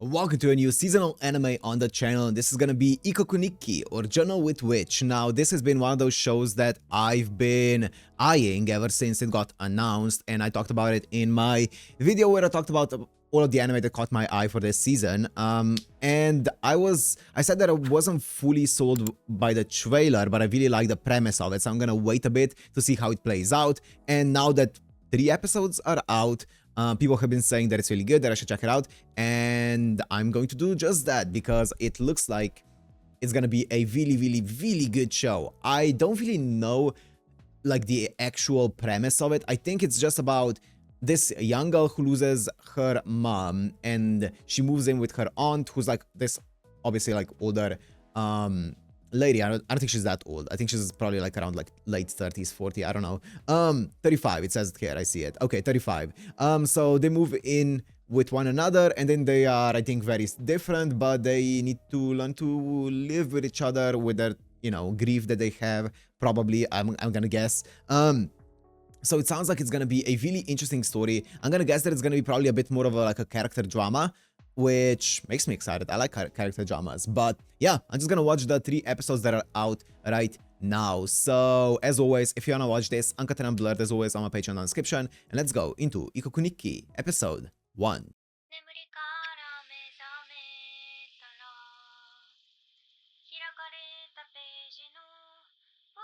Welcome to a new seasonal anime on the channel. This is gonna be Ikoku Nikki, or Journal with Witch. Now, this has been one of those shows that I've been eyeing ever since it got announced, and I talked about it in my video where I talked about all of the anime that caught my eye for this season. And I said that I wasn't fully sold by the trailer, but I really like the premise of it, so I'm gonna wait a bit to see how it plays out. And now that 3 episodes are out, people have been saying that it's really good, that I should check it out, and I'm going to do just that because it looks like it's gonna be a really good show. I don't really know like the actual premise of it. I think it's just about this young girl who loses her mom and she moves in with her aunt, who's like this obviously like older lady. I don't think she's that old. I think she's probably like around like late 30s, 40, I don't know. 35, it says it here, I see it. Okay, 35. So they move in with one another, and then they are, I think, very different, but they need to learn to live with each other with their, you know, grief that they have, probably, I'm gonna guess. So it sounds like it's gonna be a really interesting story. I'm gonna guess that it's gonna be probably a bit more of a, like a character drama, which makes me excited. I like character dramas. But yeah, I'm just gonna watch the 3 episodes that are out right now. So as always, if you wanna watch this uncut and unblurred, as always, on my Patreon description. And let's go into Ikoku Nikki, episode 1. 眠りから目覚めたら開かれたページの上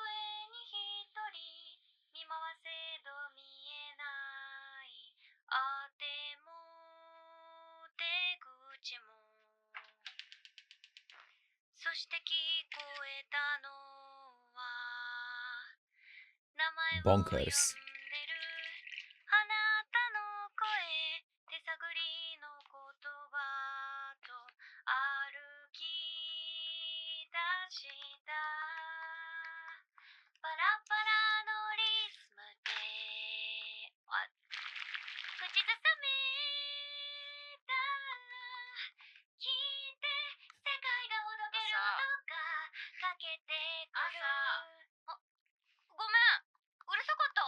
に一人見回せど見えないあても出口もそして聞こえたのは名前を呼んでる Bonkers. あなたの声手探りの言葉と歩き出したパラパラのリズムで口ずさめたら聞いて世界がほどける音がかけてくるあごめんうるさかった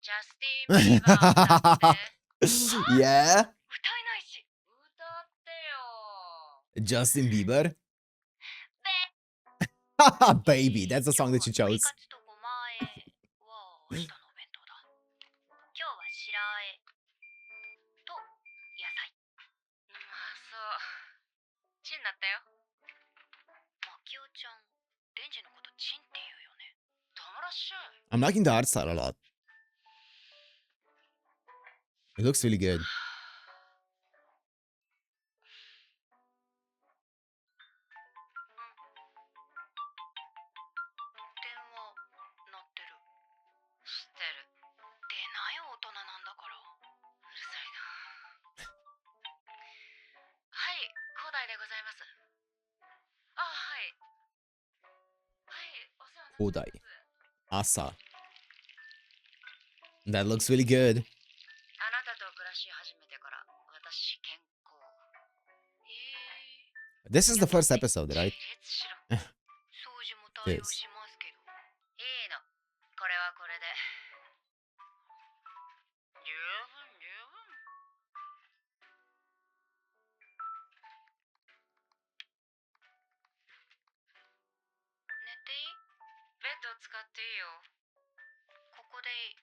ジャスティン・ビーバー歌って Yeah? 歌えないし歌ってよ Justin Bieber? Baby, that's the song that you chose. 今日はとごまあえは明日のお弁当だ今日は白あえと野菜そうチンだったよマキオちゃんデンジのことチンって言うよね黙らっしゃい I'm liking the art style a lot. It looks really good. 電話鳴ってる知ってる出ない大人なんだからうるさいなはい広大でございますあはいはいお世話になってます Asa. That looks really good. あなたと暮らし始めてから私健康This is the first episode, right? しろ掃除も対応 Yes. しますけどいいのこれはこれで十分十分寝ていいベッド使っていいよここでいい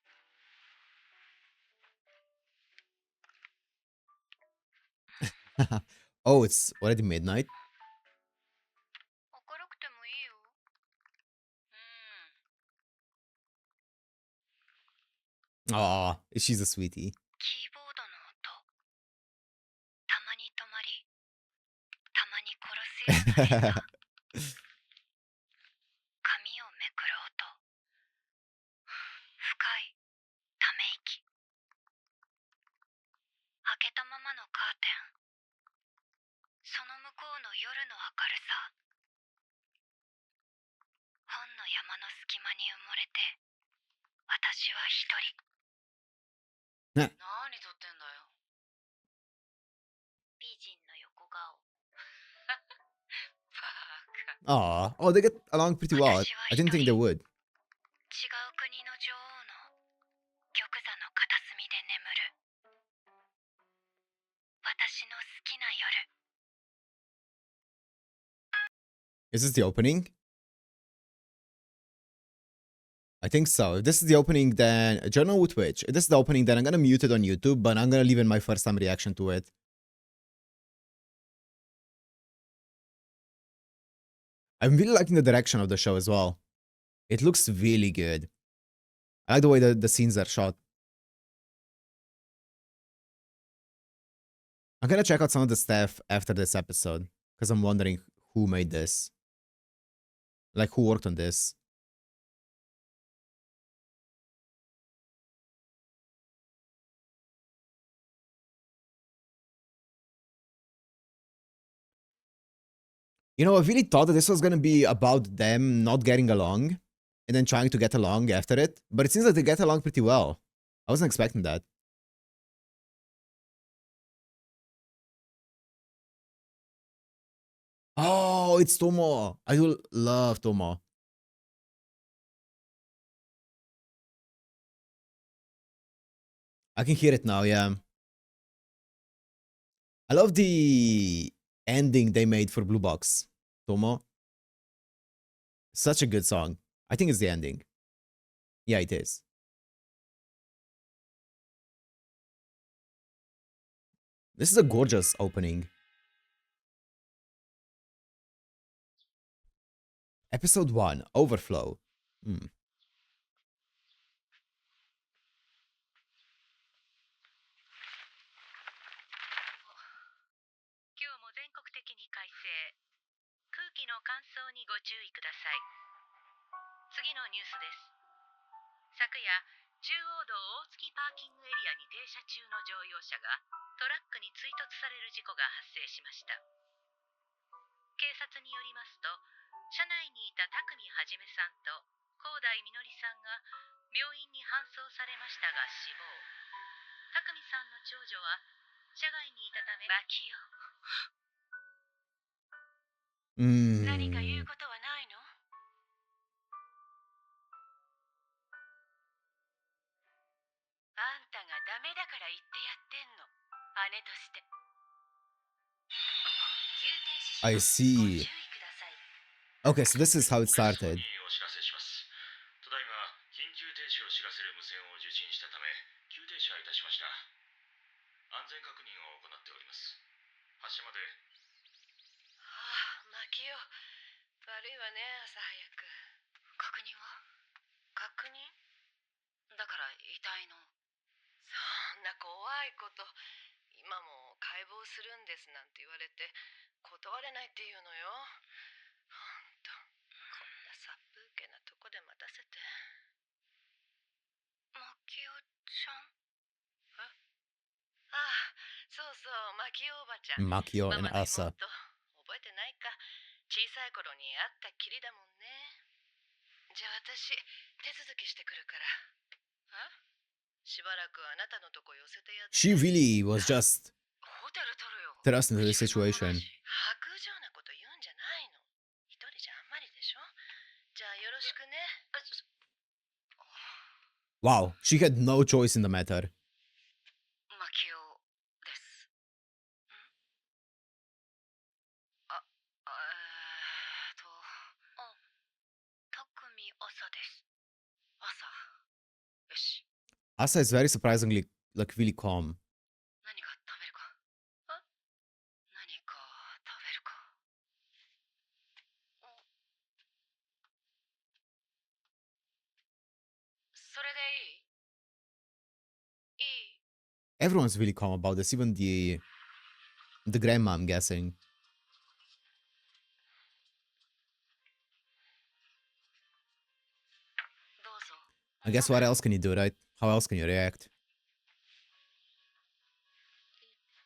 Oh, it's already midnight. 明るくてもいいようん Aw, she's a sweetie. キーボードの音たまに止まりたまに殺すような連鎖髪をめくる音深いため息開けたままのカーテンその向こうの夜の明るさ本の山の隙間に埋もれて私は一人ね何撮ってんだよ美人の横顔 バカ Aw. Oh, they get along pretty well. I didn't think they would. 違う国の女王の玉座の片隅で眠る私の好きな夜 Is this the opening? I think so. If this is the opening, then a journal with Twitch. If this is the opening, then I'm gonna mute it on YouTube, but I'm gonna leave in my first time reaction to it. I'm really liking the direction of the show as well. It looks really good. I like the way the scenes are shot. I'm gonna check out some of the stuff after this episode, because I'm wondering who made this. Like, who worked on this. You know, I really thought that this was gonna be about them not getting along and then trying to get along after it, but it seems like they get along pretty well. I wasn't expecting that. Oh, it's Tomo. I do love Tomo. I can hear it now, yeah. I love the ending they made for Blue Box. Tomo. Such a good song. I think it's the ending. Yeah, it is. This is a gorgeous opening. Episode 1, Overflow. Hmm. 今日も全国的に快晴。空気の乾燥にご注意ください。次のニュースです。昨夜、中央道大月パーキングエリアに停車中の乗用車がトラックに追突される事故が発生しました。警察によりますと、車内にいた匠はじめさんと高台みのりさんが病院に搬送されましたが死亡。匠さんの長女は車外にいたため巻きよ。何か言うことはないの？あんたがダメだから言ってやってんの。姉として。I see. Okay, so this is how it started. 悪いわね、朝早く。確認は？確認？だから遺体の。そんな怖いこと。今も解剖するんですなんて言われて断れないって言うのよ。ほんと、こんな殺風景なとこで待たせて。マキオちゃん？ああ、そうそう、マキオおばちゃん。マキオ and Asa. 覚えてないか。小さい頃に会ったきりだもんね。じゃあ私、手続きしてくるから。しばらくあなたのとこ寄せてやって。She really was just ホテル取るよ。 thrust into the situation. 白状なこと言うんじゃないの。一人じゃあんまりでしょ。じゃあよろしくね。Wow, she had no choice in the matter. マキオです。匠朝です。朝。よし。Asa is very surprisingly, like, really calm. 何か食べるか？何か食べるか？それでいい？ Everyone's really calm about this, even the grandma, I'm guessing. どうぞ。 I guess what else can you do, right? How else can you react? い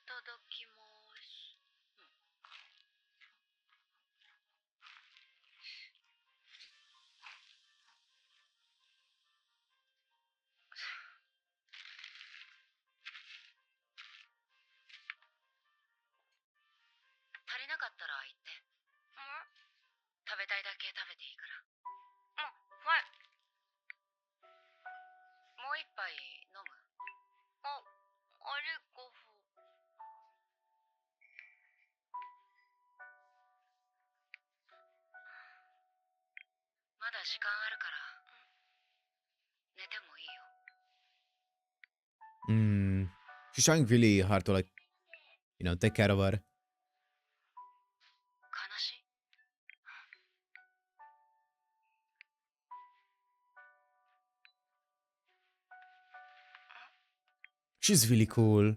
ただきます。足りなかったら言って。食べたいだけ食べていいから。はい。もう一杯飲む？ありがとう。まだ時間あるから寝てもいいよ。 She's trying really hard to, like, take care of her. 悲しい？ She's really cool.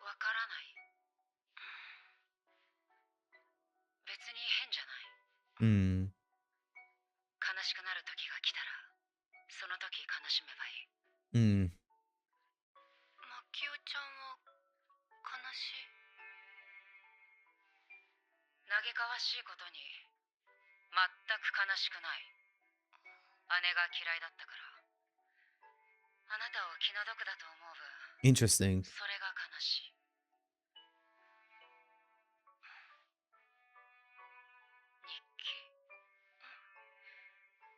わからない。別に変じゃない。Mm. 悲しくなる時が来たら、その時悲しめばいい。 Mm. マキオちゃんは悲しい。嘆かわしいことに、全く悲しくない。姉が嫌いだったから。あなたを気の毒だと思う分、 Interesting. それが悲しい。日記？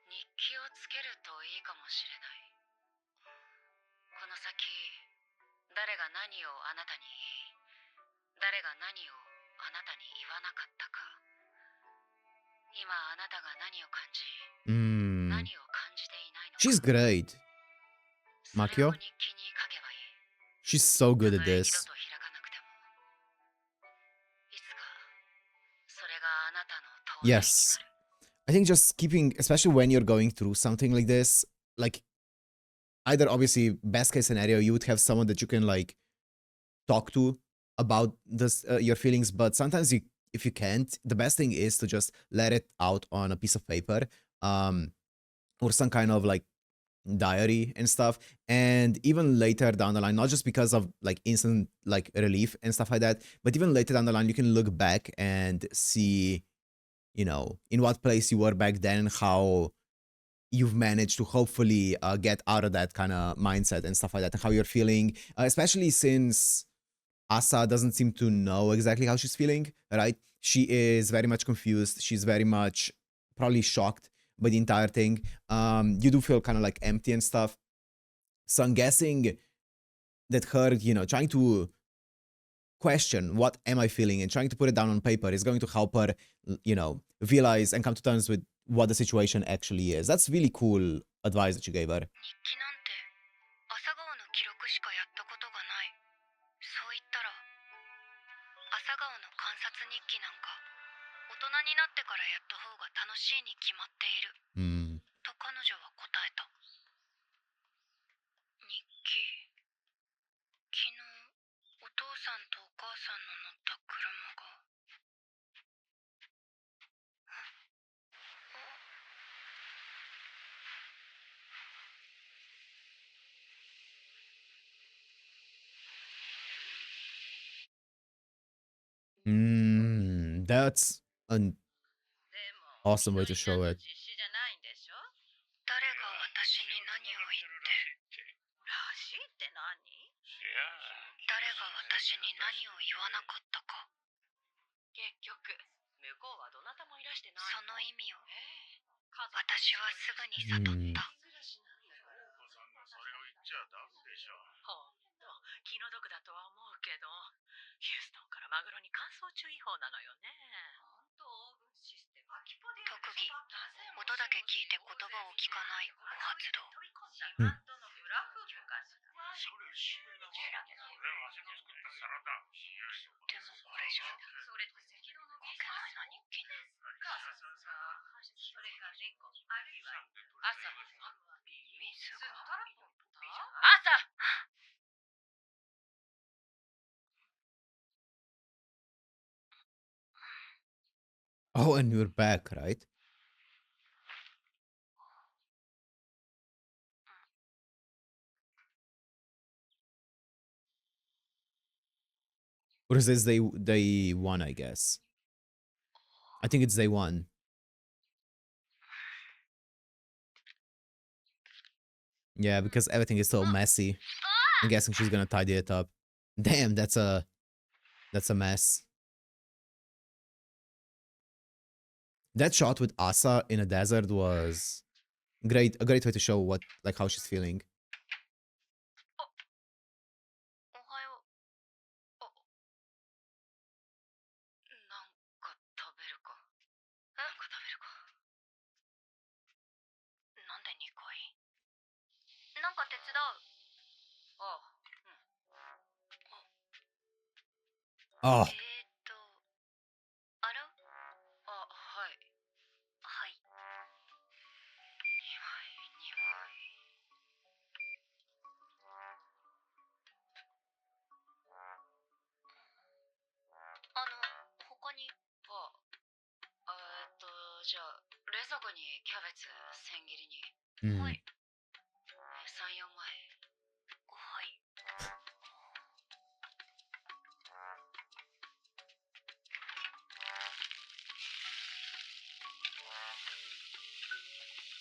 日記をつけるといいかもしれない。この先、誰が何をあなたに言い、誰が何をあなたに言わなかったか。今あなたが何を感じ、 Mm. 何を感じていないのか。 She's great. それを Makio? 日記に書けばいい。 She's so good た at とえ二 this. 度と開かなくても、いつかそれがあなたの遠いになる。 Yes. I think just keeping, especially when you're going through something like this, like, either obviously, best case scenario, you would have someone that you can, like, talk to about this, your feelings, but sometimes if you can't, the best thing is to just let it out on a piece of paper, or some kind of, like, diary and stuff. And even later down the line, not just because of, like, instant, like, relief and stuff like that, but even later down the line, you can look back and see, in what place you were back then, how you've managed to hopefully get out of that kind of mindset and stuff like that, and how you're feeling, especially since Asa doesn't seem to know exactly how she's feeling, right? She is very much confused. She's very much probably shocked by the entire thing. You do feel kind of like empty and stuff. So I'm guessing that her, trying to question what am I feeling and trying to put it down on paper is going to help her, realize and come to terms with what the situation actually is. That's really cool advice that you gave her. 日記なんて朝顔の記録しかやったことがない。そう言ったら、朝顔の観察日記なんか大人になってからやった方が楽しいに決まっている。と彼女は答えた。日記。昨日お父さんとお母さんの乗った車が。That's an awesome way to show it. 誰が私に何を言ってらしいって何？誰が私に何を言わなかったか。結局向こうはどなたもいらしてない。その意味を私はすぐに悟った。ほんと気の毒だとは思うけど、ヒューストンからマグロに乾燥注意報なのよね。特技、音だけ聞いて言葉を聞かないを発動。うんでもこれじゃ書けないな、日記ね。水が。朝！ Oh, and you're back, right? Or is this day one, I guess? I think it's day one. Yeah, because everything is so messy. I'm guessing she's gonna tidy it up. Damn, that's a mess. That shot with Asa in a desert was a great way to show how she's feeling. おはよか手伝う。ああ、うん。Oh, 洗う？あ、はい。はい。2枚。他に。あ、じゃあ、冷蔵庫にキャベツ千切りに。は mm, い。3、4枚。はい。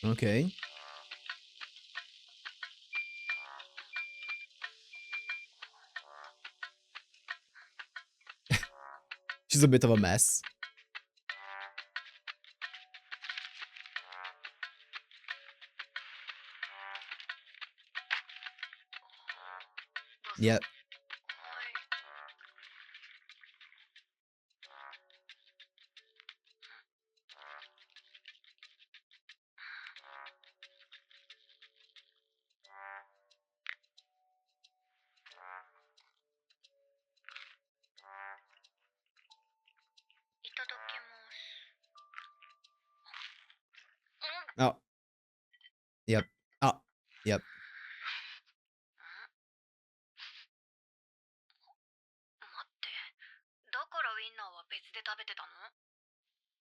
okay. She's a bit of a mess. どうぞ。 Yep. はい。いただきます。Oh, yep. Oh, yep. 待って。だからウインナーは別で食べてたの？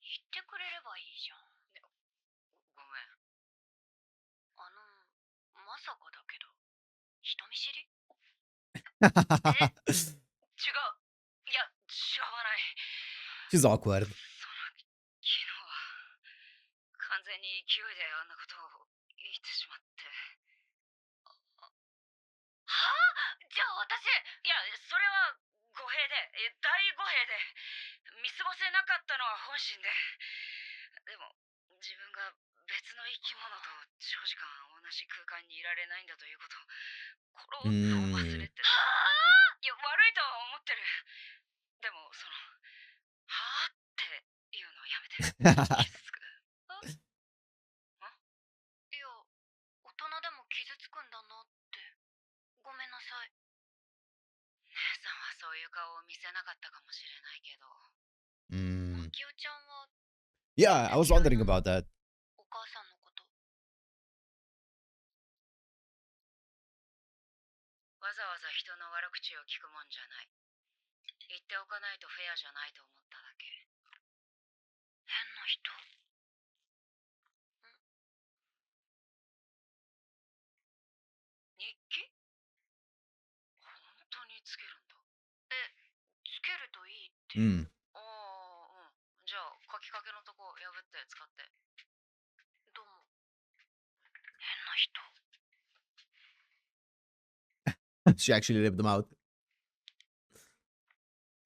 言ってくれればいいじゃん。ごめん。まさかだけど、人見知り？違う。いや、違わない。 She's awkward. 昨日は完全に勢いであんなことを言ってしまって。はあ？じゃあ私。いや、それは語弊で、大語弊で、見過ごせなかったのは本心で。でも、自分が別の生き物と長時間同じ空間にいられないんだということを、コロッと忘れ Mm. て。いや、悪いとは思ってる。でも、はぁっていうのをやめて。傷つく。いや、大人でも傷つくんだなって。ごめんなさい。姉さんはそういう顔を見せなかったかもしれないけど。Mm. マキオちゃんは Yeah, I was wondering about that. お母さんのこと。わざわざ人の悪口を聞くもんじゃない。言っておかないとフェアじゃないと思っただけ。変な人。日記？本当につけるんだ。つけるといいって。Mm. ああ、うん。じゃあ、書きかけのとこ破って使って。どうも。変な人。She actually ripped them out.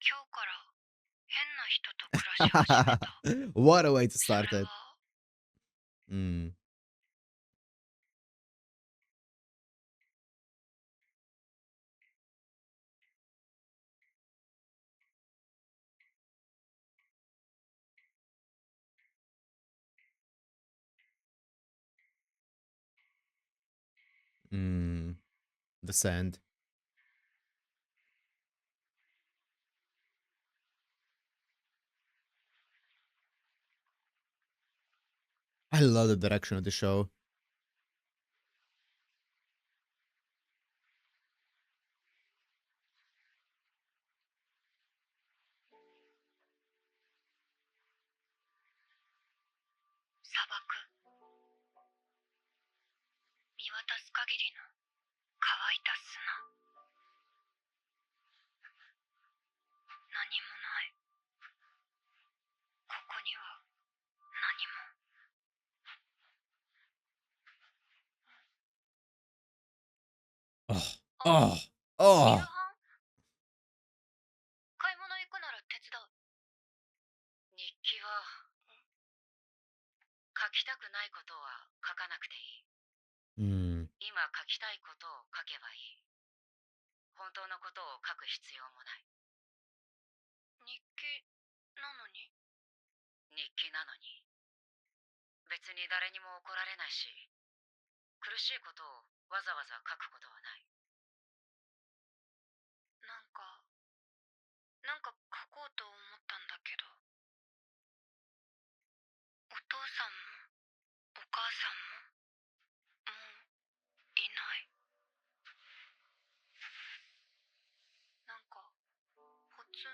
今日から変な人と暮らし始めた。 What a way to それ start it. は Mm. Mm. The sand. I love the direction of the show. 砂漠。見渡す限りの乾いた砂。何もない。ここには何も。 Oh. Oh. Oh. 夕飯？買い物行くなら手伝う。日記は、書きたくないことは書かなくていい。Mm. 今書きたいことを書けばいい。本当のことを書く必要もない。日記なのに？日記なのに。別に誰にも怒られないし、苦しいことをわざわざ書くことはない。なんか書こうと思ったんだけど、お父さんもお母さんももういない。なんかポツン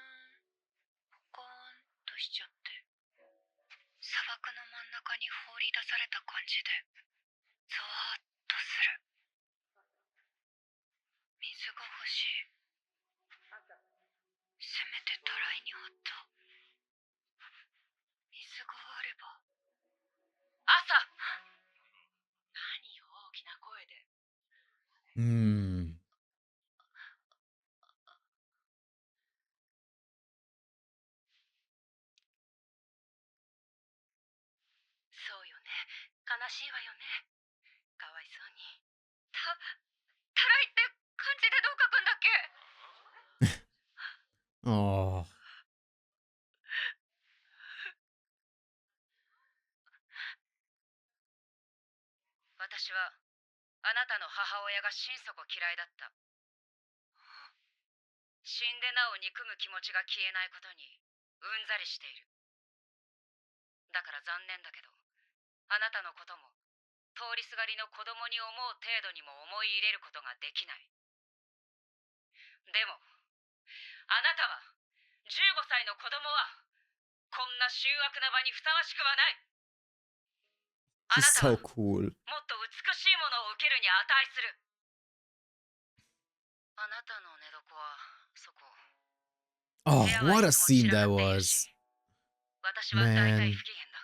ポカーンとしちゃって、砂漠の真ん中に放り出された感じでゾワーッとする。水が欲しい。せめてたらいにあった水があれば。朝、何よ、大きな声で。そうよね。悲しいわよね。かわいそうに。たらいって漢字でどう書くんだっけ？Oh. 私はあなたの母親が心底嫌いだった。死んでなお憎む気持ちが消えないことにうんざりしている。だから残念だけど、あなたのことも通りすがりの子供に思う程度にも思い入れることができない。でもあなたは15歳の子供はこんな醜悪な場にふさわしくはない。あ She's なたは so cool. もっと美しいものを受けるに値する。あなたの寝床はそこ。 Oh, 部屋は what い a つも scene 散ら that かっている was. し、私は大体 Man. 不機嫌だ。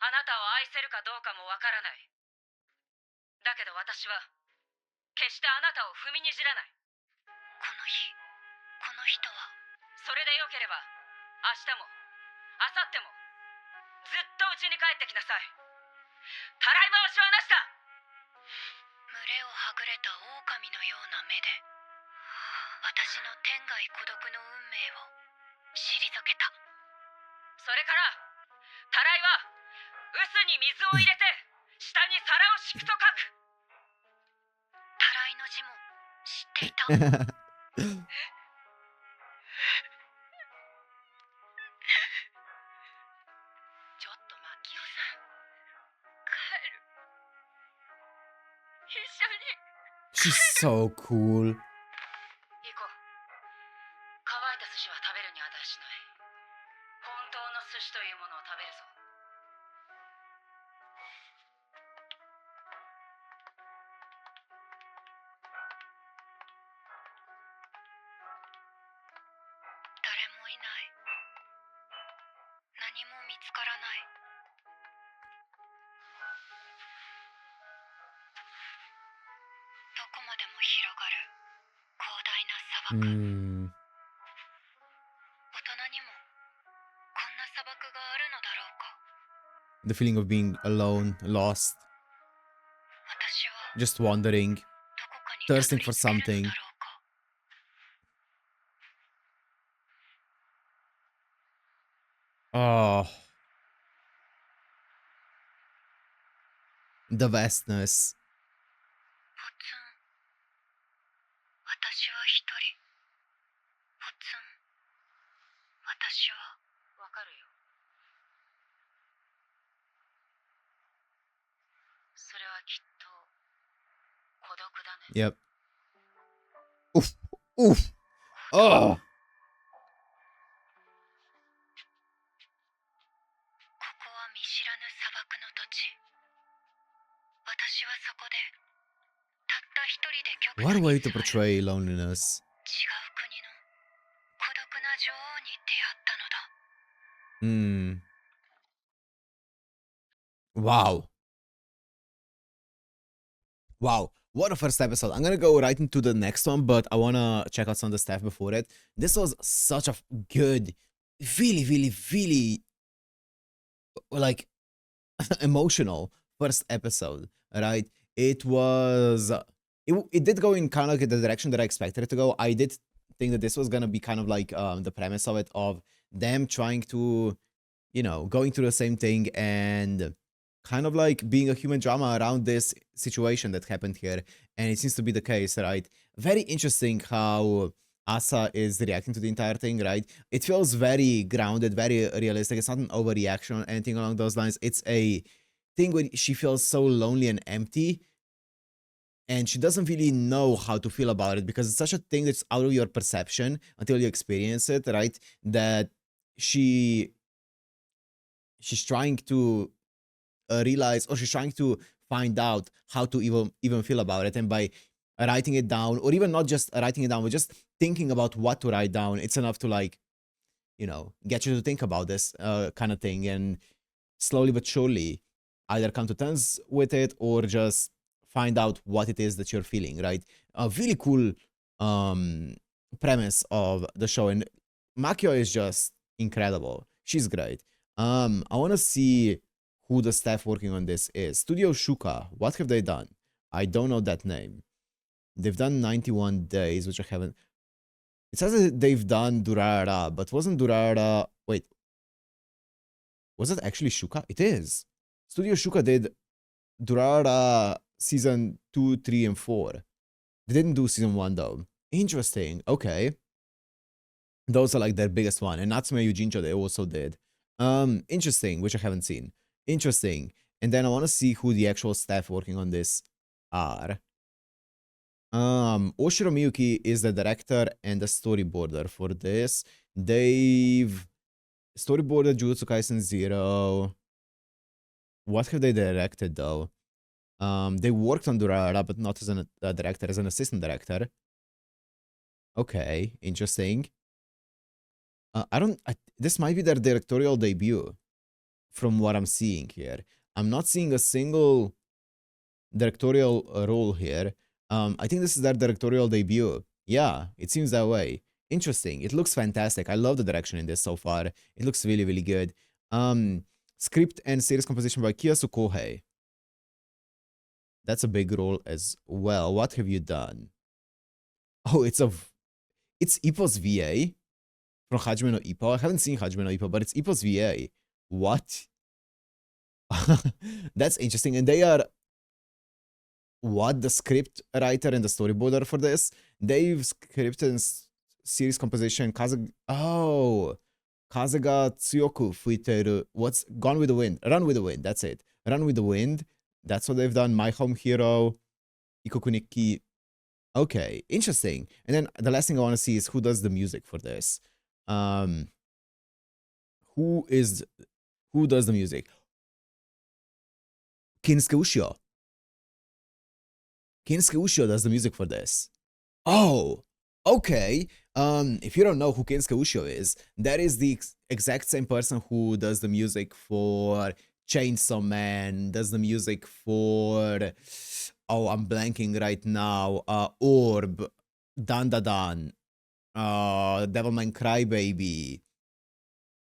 あなたを愛せるかどうかもわからない。だけど私は決してあなたを踏みにじらない。この日、この人は。それでよければ明日も明後日もずっと家に帰ってきなさい。たらい回しはなしだ。群れをはぐれた狼のような目で私の天涯孤独の運命を退けた。それからたらいは臼に水を入れて下に皿を敷くと書く。たらいの字も知っていた。ちょっとマキオさん、帰る。一緒に。 She's so cool. 行こう。乾いた寿司は食べるに値しない。本当の寿司というものを食べるぞ。誰もいない。何も見つからない。どこまでも広がる広大な砂漠。大人にもこんな砂漠があるのだろうか。 The feeling of being alone, lost, 私は just wandering. どこかに thirsting た for どり着ける something. のだろうか。 Oh. The vastness. ポツン。私は一人。ポツン。私は。わかるよ。それはきっと孤独だね。 Yep. Oof. Oof. Oh. ここは見知らぬ砂漠の土地。私はそこでたった一人で極 What 度 a に way to 座る portray loneliness. 違う国の孤独な女王に出会ったのだ。Wow. Wow. What a first episode. I'm gonna go right into the next one, but I wanna check out some of the stuff before it. This was such a good, really, really, really, like, emotional first episode, right? It was, it did go in kind of like the direction that I expected it to go. I did think that this was gonna be kind of like the premise of it, of them trying to, you know, going through the same thing and kind of like being a human drama around this situation that happened here. And it seems to be the case, right? Very interesting how Asa is reacting to the entire thing, right? It feels very grounded, very realistic. It's not an overreaction or anything along those lines. It's a thing where she feels so lonely and empty, and she doesn't really know how to feel about it because it's such a thing that's out of your perception until you experience it, right? That she's trying to realize, or she's trying to find out how to even feel about it, and by writing it down, or even not just writing it down, but just thinking about what to write down, it's enough to, like, get you to think about this kind of thing, and slowly but surely either come to terms with it or just find out what it is that you're feeling, right? A really cool premise of the show, and Makio is just incredible. She's great. I want to see who the staff working on this is. Studio Shuka, what have they done? I don't know that name. They've done 91 days, which I haven't. It says that they've done Durara, but wasn't Durara... Wait. Was it actually Shuka? It is. Studio Shuka did Durara season 2, 3, and 4. They didn't do season 1, though. Interesting. Okay. Those are like their biggest one. And Natsume Yujincho, they also did. Interesting, which I haven't seen. Interesting. And then I want to see who the actual staff working on this are. Oshiro Miyuki is the director and the storyboarder for this. They've storyboarded Jujutsu Kaisen 0. What have they directed, though? They worked on Durara, but not as a director, as an assistant director. Okay, interesting. This might be their directorial debut, from what I'm seeing here. I'm not seeing a single directorial role here. I think this is their directorial debut. Yeah, it seems that way. Interesting. It looks fantastic. I love the direction in this so far. It looks really, really good. Script and series composition by Kiyasu Kohei. That's a big role as well. What have you done? Oh, it's Ippo's VA from Hajime no Ippo. I haven't seen Hajime no Ippo, but it's Ippo's VA. What? That's interesting. And they are the script writer and the storyboarder for this. They've scripted and series composition Kazega Tsuyoku Fuiteru. What's Gone with the Wind? Run with the Wind. That's it. Run with the Wind. That's what they've done. My Home Hero, Ikoku Nikki. Okay, interesting. And then the last thing I want to see is who does the music for this. Who does the music? Kinsuke Ushio. Kinsuke Ushio does the music for this. Oh, okay. If you don't know who Kinsuke Ushio is, that is the exact same person who does the music for Chainsaw Man, does the music for... Oh, I'm blanking right now. Orb, Dandadan, Devilman Crybaby,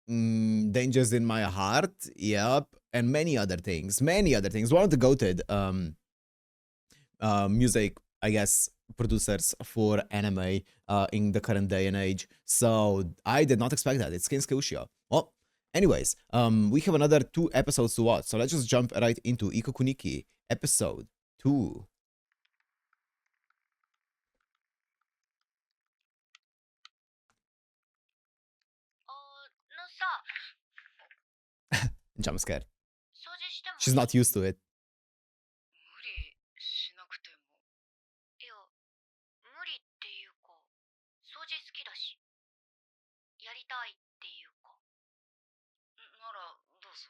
Dangers in My Heart, yep, and many other things. One of the goated music, I guess, producers for anime in the current day and age. So I did not expect that. It's Kinsuke Ushio. Well, anyways, we have another 2 episodes to watch. So let's just jump right into Ikoku Nikki episode 2. Jump scare. She's not used to it. 無理しなくても。いや、無理っていうか、掃除好きだし、やりたいっていうか。ならどうぞ。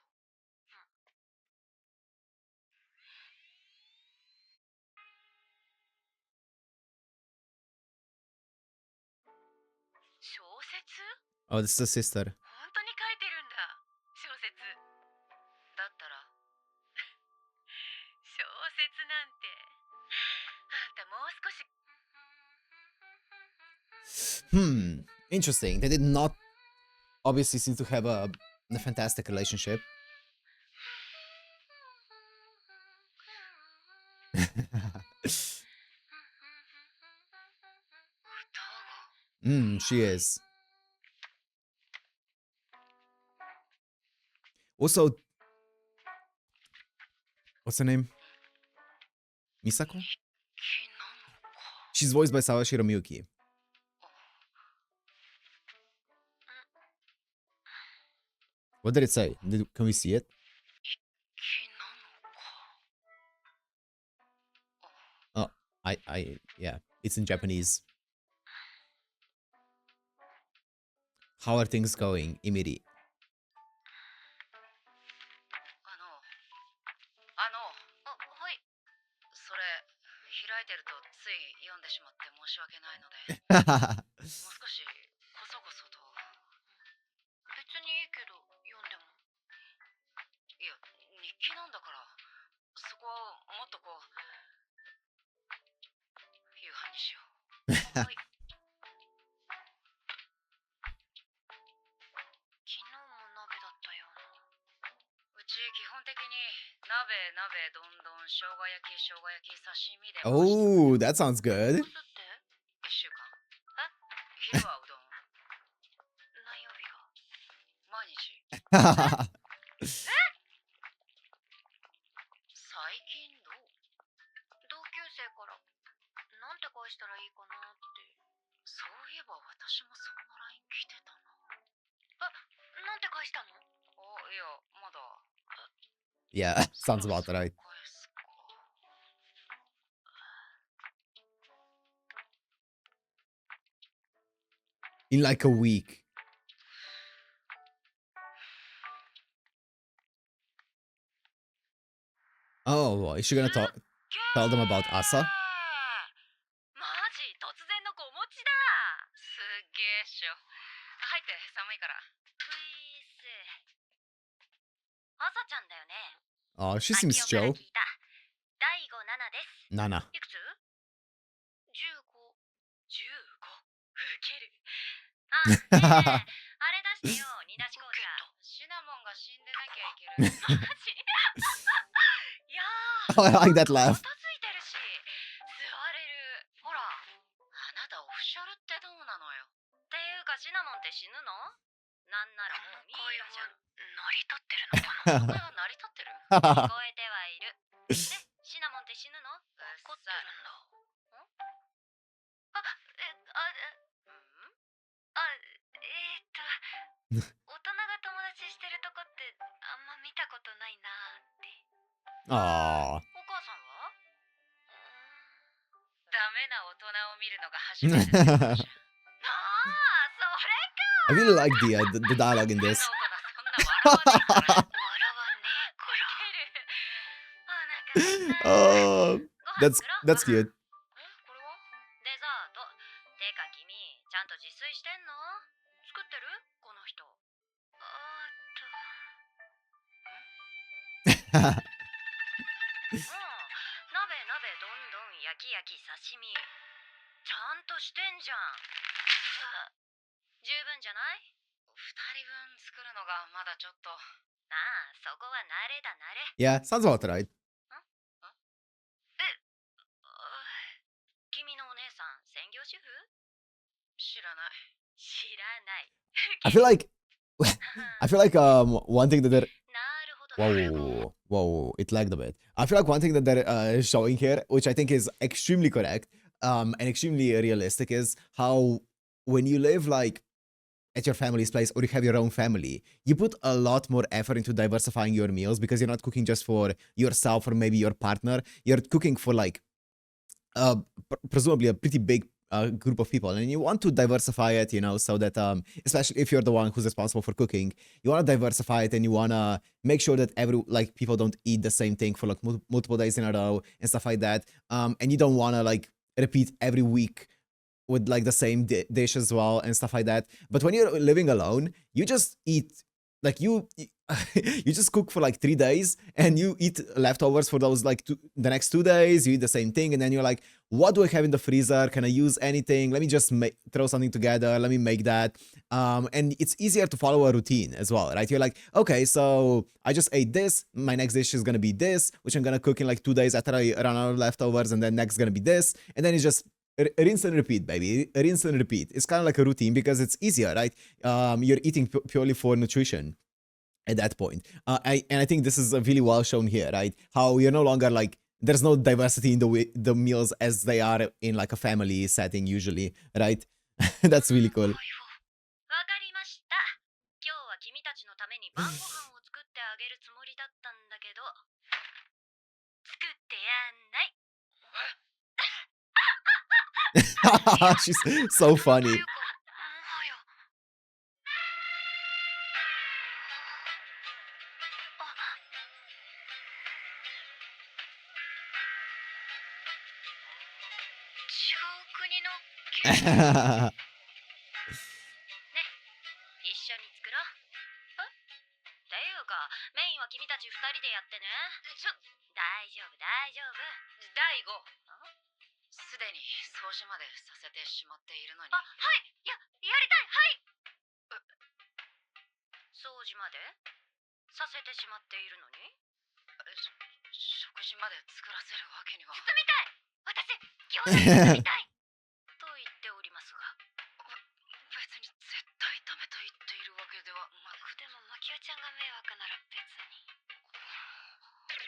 小説？ Oh, this is a sister. 本当に書いてるんだ。小説。だったら小説なんて。あんたもう少し。Interesting. They did not obviously seem to have a fantastic relationship. She is. Also, What's her name? Misako? 日記なのか。 She's voiced by Sawashiro Miyuki. What did it say? Can we see it? 日記なのか。 Yeah, it's in Japanese. How are things going, Imiri? はい。それ開いてるとつい読んでしまって申し訳ないので、もう少しこそこそと。別にいいけど、読んでも。いや、日記なんだから、そこはもっとこう、夕飯にしよう。はい。昨日も鍋だったような。うち基本的に鍋、どんどん、生姜焼き、刺身で。Oh, that sounds good. ボスって1週間。昼はうどん。何曜日が毎日。最近どう？同級生からなんて返したらいいかなって。そういえば私もその LINE 来てたな。なんて返したの？いや、まだ。Yeah, sounds about right. 返すか。In like a week. Oh, is she gonna tell them about Asa? マジ突然の子持ちだ。すっげえっしょ。入って、寒いから。ふいっす。あさちゃんだよね。 Oh, she 秋 seems 代から chill. 聞いた。第五7です。 Nana. いくつ ?15。15。ウケる。あ、ねえ、あれ出してよ、煮出し紅茶。シナモンが死んでなきゃいける。マジいやー、 Oh, I like that laugh. 片付いてるし、座れる。ほら。あなたオフシャルってどうなのよ。っていうかシナモンって死ぬの？なんならもうミイラじゃん。成り立ってるのかな。それは成り立ってる。聞こえてはいる。で、シナモンって死ぬの？怒ってるんだ。大人が友達してるとこってあんま見たことないなーって。 Aw. お母さんは？ダメな大人を見るのが初めてってことじゃん。ああ、それか。 I really like the dialogue in 普通 this. の大人そんな笑わねえから。笑わねえから。あ、なんか Oh, that's cute. これはデザート。てか君、ちゃんと自炊してんの？作ってる？この人。鍋、どんどん、焼き、刺身。ちゃんとしてんじゃん。十分じゃない？ 2人分作るのがまだちょっと。ああ、そこは慣れだ慣れ。 Yeah, sounds about right. 君のお姉さん、専業主婦？知らない。知らない。 I feel like one thing that they're なるほど。 whoa, it lagged a bit. I feel like one thing that they're showing here, which I think is extremely correct, and extremely realistic, is how when you live like at your family's place or you have your own family, you put a lot more effort into diversifying your meals because you're not cooking just for yourself or maybe your partner. You're cooking for like presumably a pretty big group of people, and you want to diversify it, you know, so that especially if you're the one who's responsible for cooking, you want to diversify it and you want to make sure that people don't eat the same thing for like multiple days in a row and stuff like that, and you don't want to like repeat every week with like the same dish as well and stuff like that. But when you're living alone, you just eat like you just cook for like 3 days and you eat leftovers for those like the next 2 days. You eat the same thing and then you're like, what do I have in the freezer? Can I use anything? Let me just throw something together. Let me make that. And it's easier to follow a routine as well, right? You're like, okay, so I just ate this. My next dish is gonna be this, which I'm gonna cook in like 2 days after I run out of leftovers, and then next gonna be this, and then it's just rinse and repeat, baby. Rinse and repeat. It's kind of like a routine because it's easier, right? You're eating purely for nutrition. at that point. And I think this is really well shown here, right? How you're no longer like there's no diversity in the meals as they are in like a family setting usually, right? That's really cool. わかりました。今日は君たちのために晩ご飯を作ってあげるつもりだったんだけど、作ってやんない。She's so funny. ね、一緒に作ろう。っていうか、メインは君たち二人でやってね。大丈夫、大丈夫。第5。すでに掃除までさせてしまっているのに。あ、はい、やりたい、はい。掃除までさせてしまっているのに食事まで作らせるわけには。包みたい。私、餃子に包みたい。と言っておりますが。別に絶対ダメと言っているわけではなく。でもマキオちゃんが迷惑なら別に。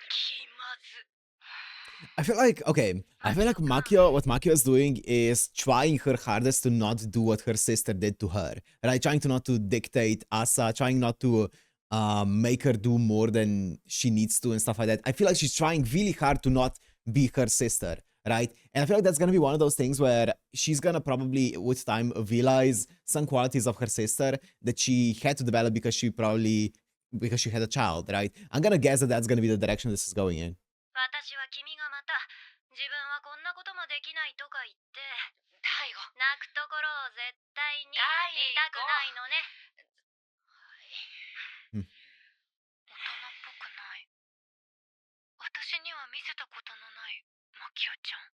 気まず。I feel like, okay, I feel like what Makio is doing is trying her hardest to not do what her sister did to her, right? Trying to not to dictate Asa, trying not to make her do more than she needs to and stuff like that. I feel like she's trying really hard to not be her sister, right? And I feel like that's gonna be one of those things where she's gonna probably, with time, realize some qualities of her sister that she had to develop because she had a child, right? I'm gonna guess that that's gonna be the direction this is going in. 私は君がまた自分はこんなこともできないとか言って大悟泣くところを絶対に見たくないのね。大人っぽくない。私には見せたことのないマキオちゃん。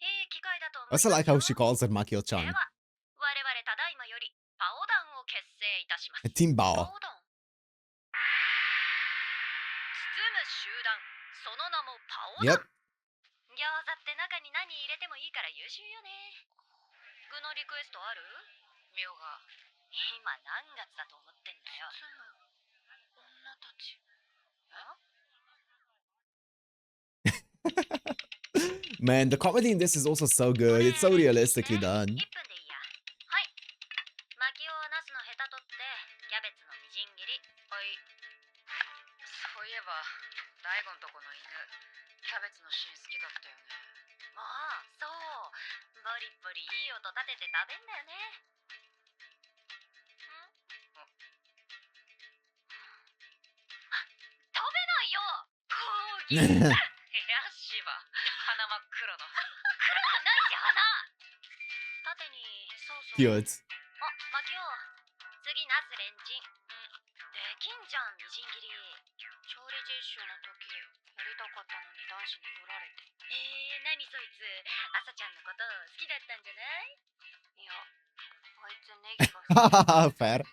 いい機会だと思い I ます also よ。 like how she calls her Makio-chan. では我々ただいまよりパオ団を結成いたします。 Team パ Bao. オ団。包む集団、その名もパオ団。 Yep. 餃子って中に何入れてもいいから優秀よね。具のリクエストある？ミオが今何月だと思ってんだよ。包む女たち。Man, the comedy in this is also so good. It's so realistically done. 1分でいいや。はい。マキオはナスのヘタ取ってキャベツのみじん切り。はい。そういえば大悟んとこの犬キャベツの芯好きだったよね。もうそう。ボリボリいい音立てて食べんだよね。食べないよ。抗議。いやしば鼻真っ黒の。黒くないし鼻。縦にそうそう。 Cute. あ、マキオ。次ナスレンチン。できんじゃんみじん切り。調理実習の時やりたかったのに男子に取られて。何そいつ。朝ちゃんのこと好きだったんじゃない？いや、あいつネギが好き。Fair.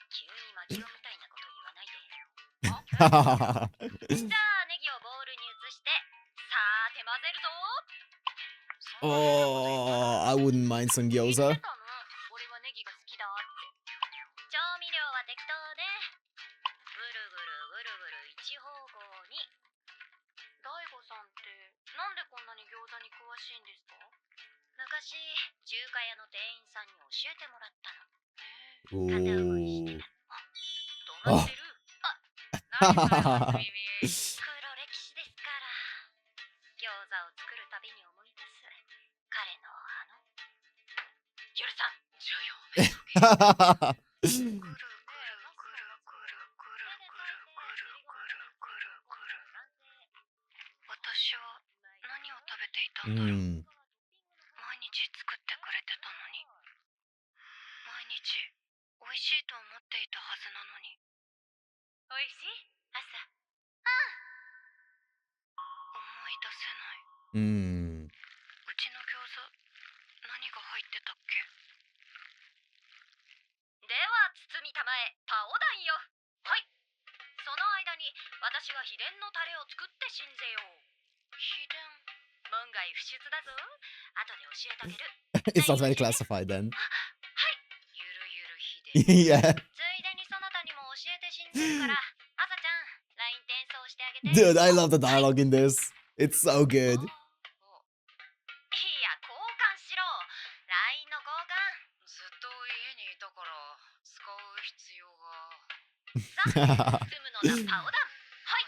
急にマキオみたいなこと言わないで。じゃあネギをボウルに移して、さーて混ぜるぞ。 Oh, I wouldn't mind some 言って gyoza. たの。俺はネギが好きだって。調味料は適当ね。ぐるぐるぐるぐる一方向に。大悟さんってなんでこんなに餃子に詳しいんですか？昔中華屋の店員さんに教えてもらったの。片思いしてた。止まってる。何それ初耳。黒歴史ですから。餃子を作るたびに思い出す彼の夜さん14名。ぐるぐるぐるぐるぐるぐるぐるぐるぐるぐるぐるぐる。私は何を食べていたんだろう。毎日作ってくれてたのに。毎日美味しいと思っていたはずなのに。おいしい？朝。思い出せない。Mm. うちの餃子何が入ってたっけ？では包みたまえパオダンよ。はい。その間に私が秘伝のタレを作って信ぜよう。秘伝。門外不出だぞ。後で教えてあげる。It's not very classified then. はい。ゆるゆる秘伝。Yeah. ついでにそなたにも教えてから、朝ちゃん、LINE 転送してあげて。 Dude, I love the dialogue in this. It's so good. いや、交換しろ。LINE の交換。ずっと家にいたから使う必要が。住むのなパオダン。はい。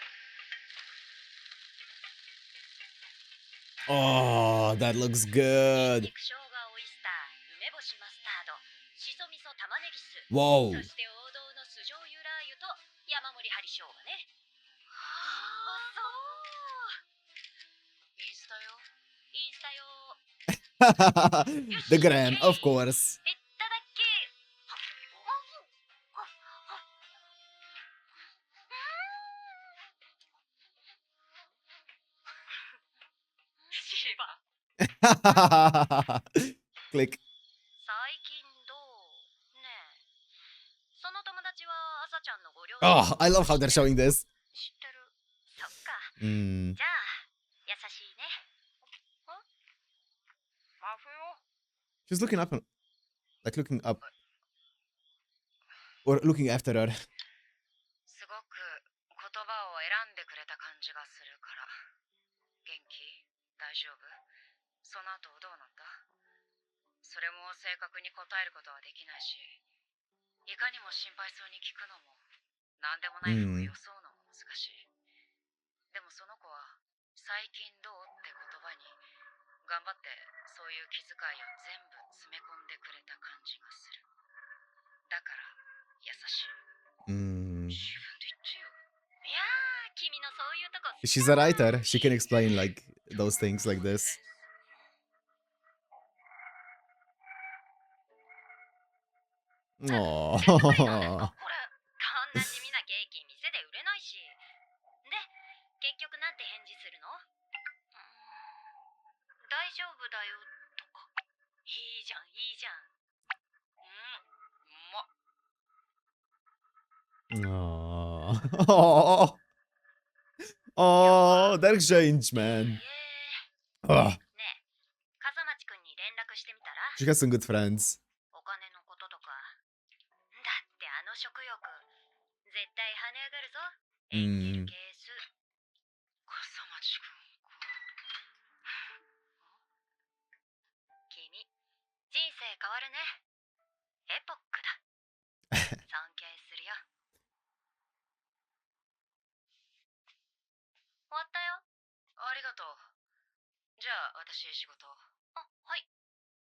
Oh, that looks good. 肉生姜オイスター、梅干しマスタード、しそ味噌玉ねぎ酢。 Whoa. そして王道の酢醤油ラー油と山盛り針生姜ね。そう。インスタよ。インスタ用。 The gram, of course. いただき。シバ。 Click. 最近どうねえ。その友達は朝ちゃんのご両親。 Oh, I love how they're showing this. 知ってる。そっか。 Mm. じゃあ、優しいね。マフよ。 She's looking up, like looking up, or looking after her. すごく言葉を選んでくれた感じがするから。元気？大丈夫？その後どうなんだ？それも正確に答えることはできないし、いかにも心配そうに聞くのも、なんでもないふうを装うのも難しい。でもその子は、最近どうって言葉に、頑張ってそういう気遣いを全部詰め込んでくれた感じがする。だから、優しい。 Mm. 自分で言ってよ。いやー、君のそういうとこ。 She's a writer. She can explain like those things like this. Oh. これ、こんな地味なケーキ店で売れないし。で、結局なんて返事するの？大丈夫だよとか。いいじゃん、いいじゃん。Oh. Oh, that exchange, man. Oh, ねえ、笠町くんに連絡してみたら？ she has some good friends. お金のこととか。だってあの食欲、絶対跳ね上がるぞ。エンジェルケース。笠町くんか。君、人生変わるね。エポックだ。尊敬するよ。終わったよ。ありがとう。じゃあ私仕事。あ、はい。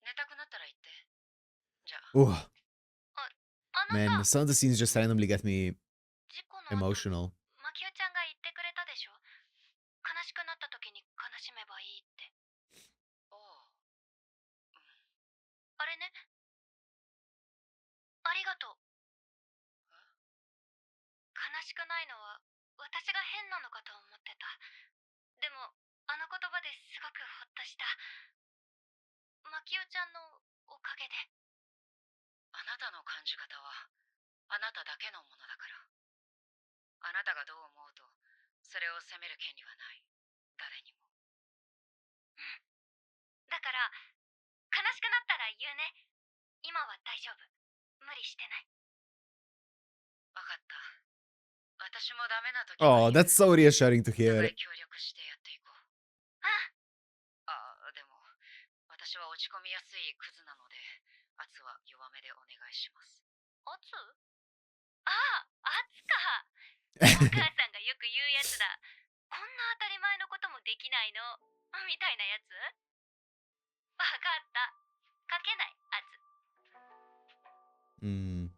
寝たくなったら言って。じゃあ。 Oh, あの man, さ、 some of the scenes just randomly get me 事故の後、 emotional. マキオちゃんが言ってくれたでしょ。悲しくなった時に悲しめばいいって。おう。あれね。ありがとう。悲しくないのは私が変なのかと思ってた。でもあの言葉ですごくほっとした。マキオちゃんのおかげで。あなたの感じ方はあなただけのものだから。あなたがどう思うとそれを責める権利はない。誰にも。だから悲しくなったら言うね。今は大丈夫。無理してない。わかった。私もダメな時 Oh, that's so reassuring to お互 hear. い協力してやっていこう。あ、でも私は落ち込みやすいクズなので圧は弱めでお願いします。圧？ああ、圧か。お母さんがよく言うやつだ。こんな当たり前のこともできないのみたいなやつ。わかった。かけない圧。Mm.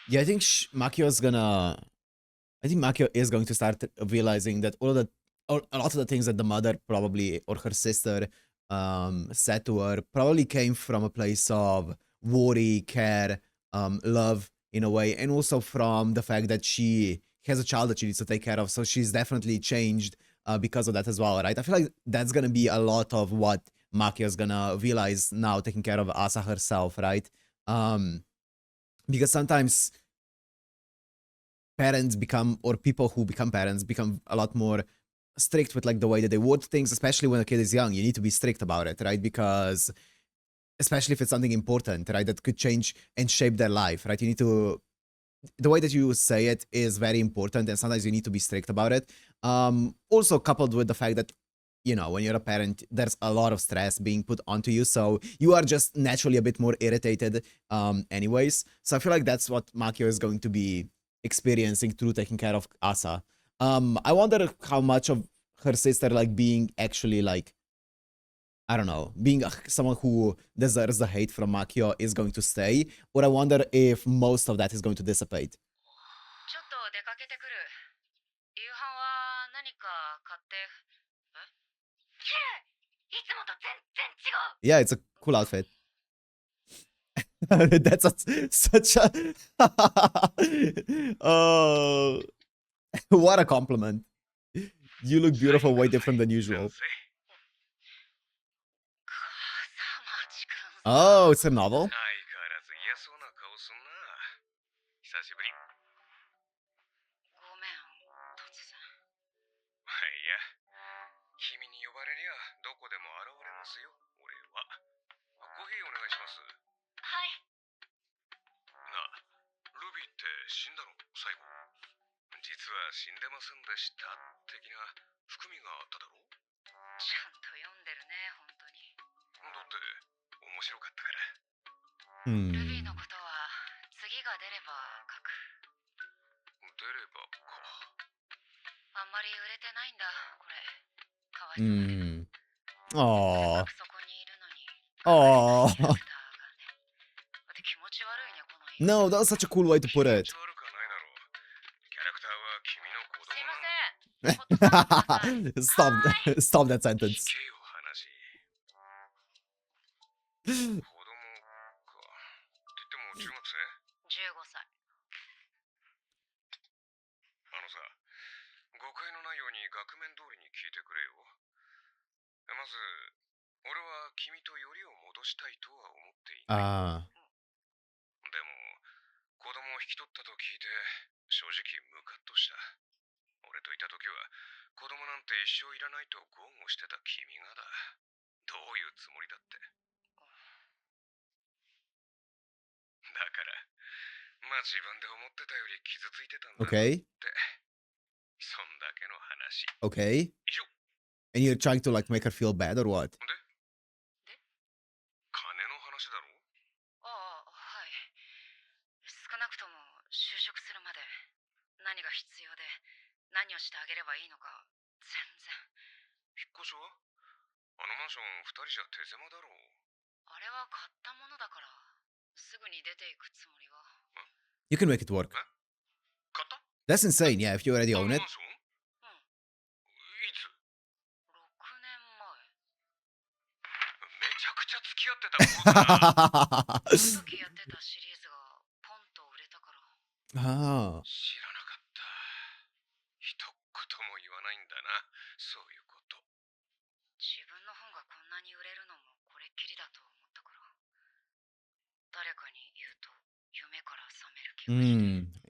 Yeah, I think Makio's gonna. I think Makio is going to start realizing that a lot of the things that the mother probably or her sister said to her probably came from a place of worry, care, love in a way, and also from the fact that she has a child that she needs to take care of. So she's definitely changed because of that as well, right? I feel like that's gonna be a lot of what Makio's gonna realize now, taking care of Asa herself, right? Because sometimes parents become, or people who become parents become a lot more strict with like the way that they word things, especially when a kid is young. You need to be strict about it, right? Because especially if it's something important, right, that could change and shape their life, right? You need to the way that you say it is very important, and sometimes you need to be strict about it. Also coupled with the fact that when you're a parent, there's a lot of stress being put onto you, so you are just naturally a bit more irritated, anyways. So I feel like that's what Makio is going to be experiencing through taking care of Asa. I wonder how much of her sister like being actually like, I don't know, being someone who deserves the hate from Makio is going to stay, or I wonder if most of that is going to dissipate. ちょっと出かけてくる。夕飯は何か買って。綺麗。いつもと全然違う。 Yeah, it's a cool outfit. That's such a oh, what a compliment. You look beautiful, way different than usual. Oh, it's a novel? 相変わらず嫌そうな顔すんな。久しぶり。ごめん、突然。いや、君に呼ばれりゃどこでも現れますよ、俺は。コーヒーお願いします。はい。なあ、ルビーって死んだの最後。実は死んでませんでした的な含みがあっただろう。ちゃんと読んでるね、本当に。だって面白かったから。ルビーのことは次が出れば書く。出ればか。あんまり売れてないんだ、これ。かわいそうだけど。Aww. そこにいるのに。Aww. キャラクターがね。だって気持ち悪いね、この家。No, that was such a cool way to put it. 気持ち悪くはないだろう。キャラクターは君の子供すいまなんだ。せん。ほっとさせてください。 Stop that sentence. 聞けよ話。子供か。って言っても中学生15歳。さ、誤解のないように額面通りに聞いてくれよ。まず、俺は君とよりを戻したいとは思っていない。でも、子供を引き取ったと聞いて、正直ムカッとした。俺といた時は、子供なんて一生いらないと豪語してた君がだ。どういうつもりだって。だから、まあ自分で思ってたより傷ついてたんだって。Okay. そんだけの話。Okay. 以上。 And you're trying to like make her feel bad or what? で金の話だろああ、はい。少なくとも就職するまで何が必要で何をしてあげればいいのか全然。引っ越しはあのマンション2人じゃ手狭だろう。あれは買ったものだからすぐに出ていくつもりは。You can make it work. 買った That's insane, yeah, if you already あの own マン it. ションいつ6年前。めちゃくちゃ付き合ってた頃だな。その時やってたシリーズがポンと売れたから。Ah. 知らなかった。一言も言わないんだな、そういうこと。自分の本がこんなに売れるのもこれっきりだと思ったから。誰かに言うと夢から覚める気がし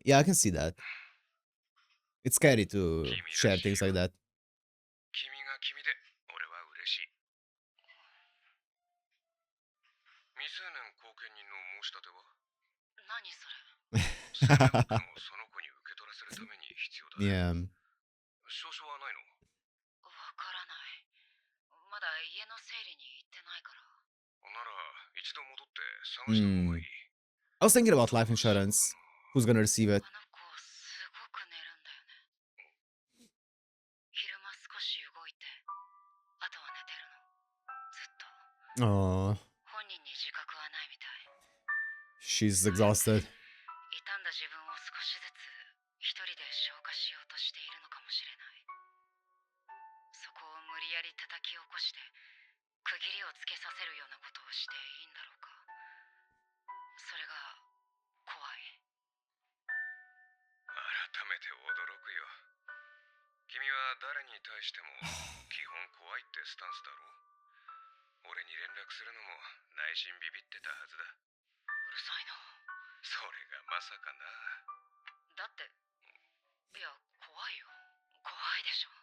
て。Yeah, I can see that. It's scary to share things like that. 君が君で俺は嬉しい。未成年後見人の申し立ては何それ。それをでもその子に受け取らせるために必要だ。 Yeah. 証書はないの？わからない。まだ家の整理に行ってないから。なら一度戻って探した方がいい。I was thinking about life insurance. Who's gonna receive it? あの子すごく寝るんだよね。昼間少し動いて、あとは寝てるの。ずっと。 本人に自覚はないみたい。 She's exhausted. 傷んだ自分を少しずつ一人で消化しようとしているのかもしれない。そこを無理やり叩き起こして区切りをつけさせるようなことをしていいんだろうか。それが怖い。改めて驚くよ。君は誰に対しても基本怖いってスタンスだろう。俺に連絡するのも内心ビビってたはずだ。うるさいな。それがまさかな。だって、いや、怖いよ。怖いでしょ。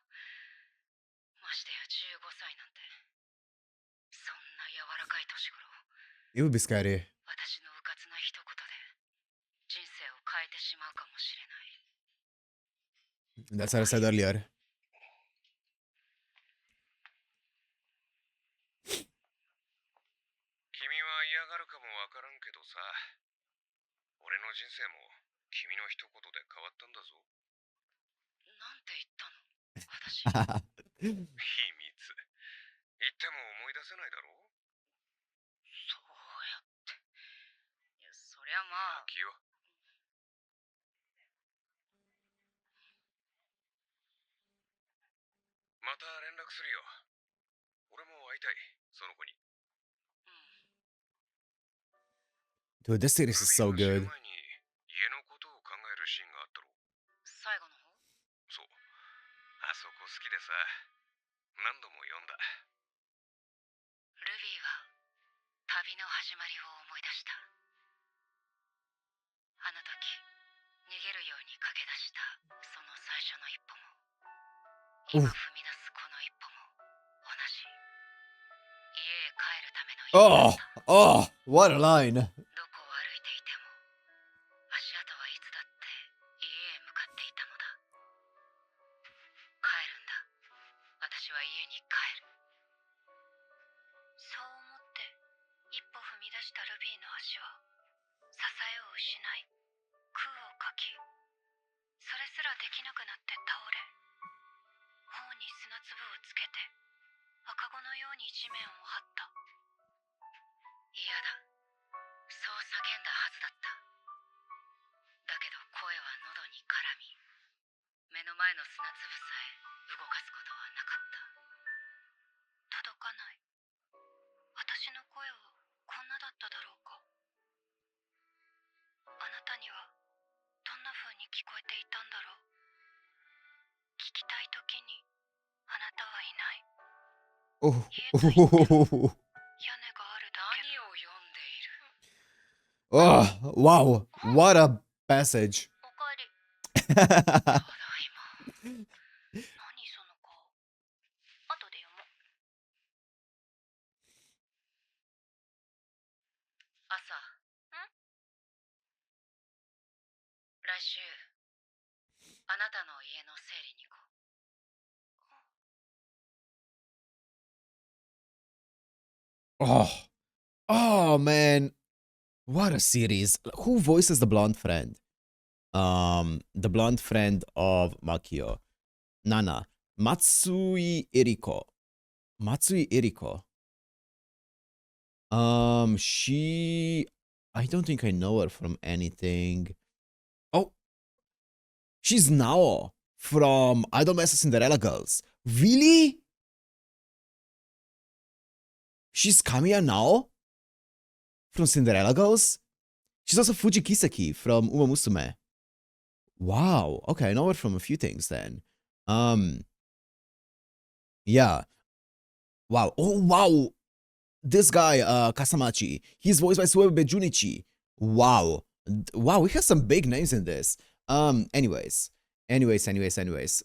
してや15歳なんて。そんな柔らかい年頃。It would be scary. 私のうかつな一言で人生を変えてしまうかもしれない。That's what I said earlier. 君は嫌がるかもわからんけどさ、俺の人生も君の一言で変わったんだぞ。なんて言ったの私。秘密。言っても思い出せないだろう。そうやって。いや、そりゃまあ。気を。また連絡するよ。俺も会いたい、その子に。Dude, this series is so ルビー good. が死ぬ前に家のことを考えるシーンがあったろ。最後の方？そう。あそこ好きでさ、何度も読んだ。ルビーは旅の始まりを思い出した。あの時逃げるように駆け出したその最初の一歩も、今踏み出すこの一歩も同じ。家へ帰るための一歩だった。Oh, what a line. どこを歩いていても足跡はいつだって家へ向かっていたのだ。帰るんだ。私は家に帰る。そう思って一歩踏み出したルビーの足は支えを失い空をかき、それすらできなくなって倒れ、頬に砂粒をつけて赤子のように地面を張った。嫌だ。そう叫んだはずだった。だけど声は喉に絡み、目の前の砂粒さえ動かすことはなかった。届かない。私の声はこんなだっただろうか。あなたにはどんな風に聞こえていたんだろう。聞きたい時にあなたはいない。 Oh. 家といっても屋根があるだけ何を読んでいる？ Oh, wow. What a passage. おかえり。ただいま。何その顔。後で読もう。朝。来週あなたの家の整理に行こう。Oh. Oh, man. What a series. Who voices the blonde friend? The blonde friend of Makio. Nana. Matsui Eriko. Matsui Eriko. I don't think I know her from anything. Oh. She's Nao from Idol Master Cinderella Girls. Really? She's Kamiya Nao from Cinderella Girls? She's also Fuji Kisaki from Uma Musume. Wow. Okay, I know her from a few things then. Yeah. Wow. Oh, wow. This guy, Kasamachi, he's voiced by Suebe Junichi. Wow. Wow, we have some big names in this. Anyways.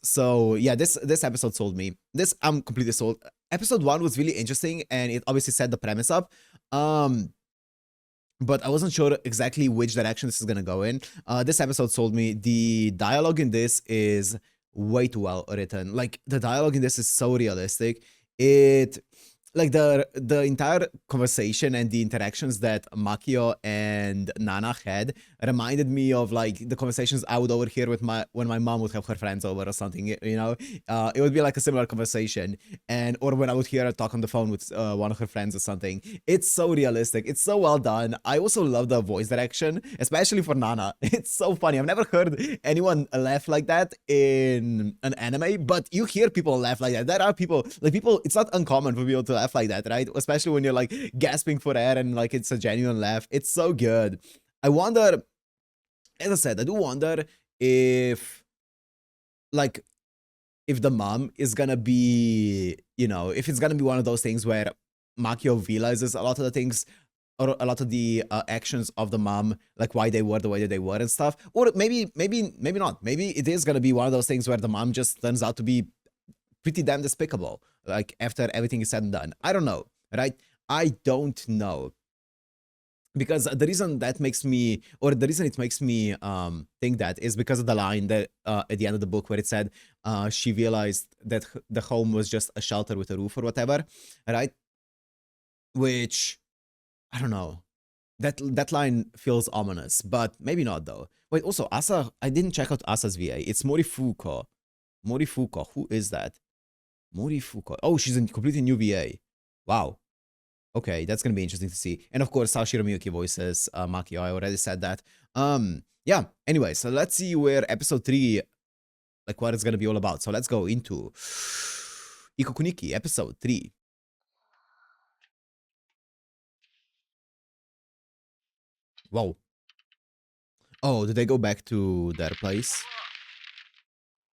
So yeah, this episode sold me. This I'm completely sold. Episode 1 was really interesting and it obviously set the premise up. But I wasn't sure exactly which direction this is gonna go in. This episode sold me. The dialogue in this is way too well written. Like the dialogue in this is so realistic. It like the entire conversation and the interactions that Makio and Nana had reminded me of like the conversations I would overhear with when my mom would have her friends over or something, you know. It would be like a similar conversation, or when I would hear her talk on the phone with one of her friends or something. It's so realistic. It's so well done. I also love the voice direction, especially for Nana. It's so funny. I've never heard anyone laugh like that in an anime, but you hear people laugh like that. There are people, it's not uncommon for people to laugh like that, right? Especially when you're like gasping for air and like it's a genuine laugh. It's so good. I wonder, as I said, I do wonder if the mom is gonna be, you know, if it's gonna be one of those things where Makio realizes a lot of the things or a lot of the actions of the mom, like why they were the way that they were and stuff. Or maybe not. Maybe it is gonna be one of those things where the mom just turns out to be pretty damn despicable. Like after everything is said and done, I don't know, right? I don't know. Because the reason that makes me, or the reason it makes me think that is because of the line that at the end of the book where it said she realized that the home was just a shelter with a roof or whatever, right? Which I don't know. That line feels ominous, but maybe not though. Wait, also Asa, I didn't check out Asa's VA. It's Morifuko. Morifuko, who is that? Morifuko. Oh, she's a completely new VA. Wow. Okay, that's gonna be interesting to see. And of course, Sashiro Miyuki voices Makio. I already said that. Yeah. Anyway, so let's see where episode 3, like what it's gonna be all about. So let's go into Ikoku Nikki, episode 3. Wow. Oh, did they go back to their place?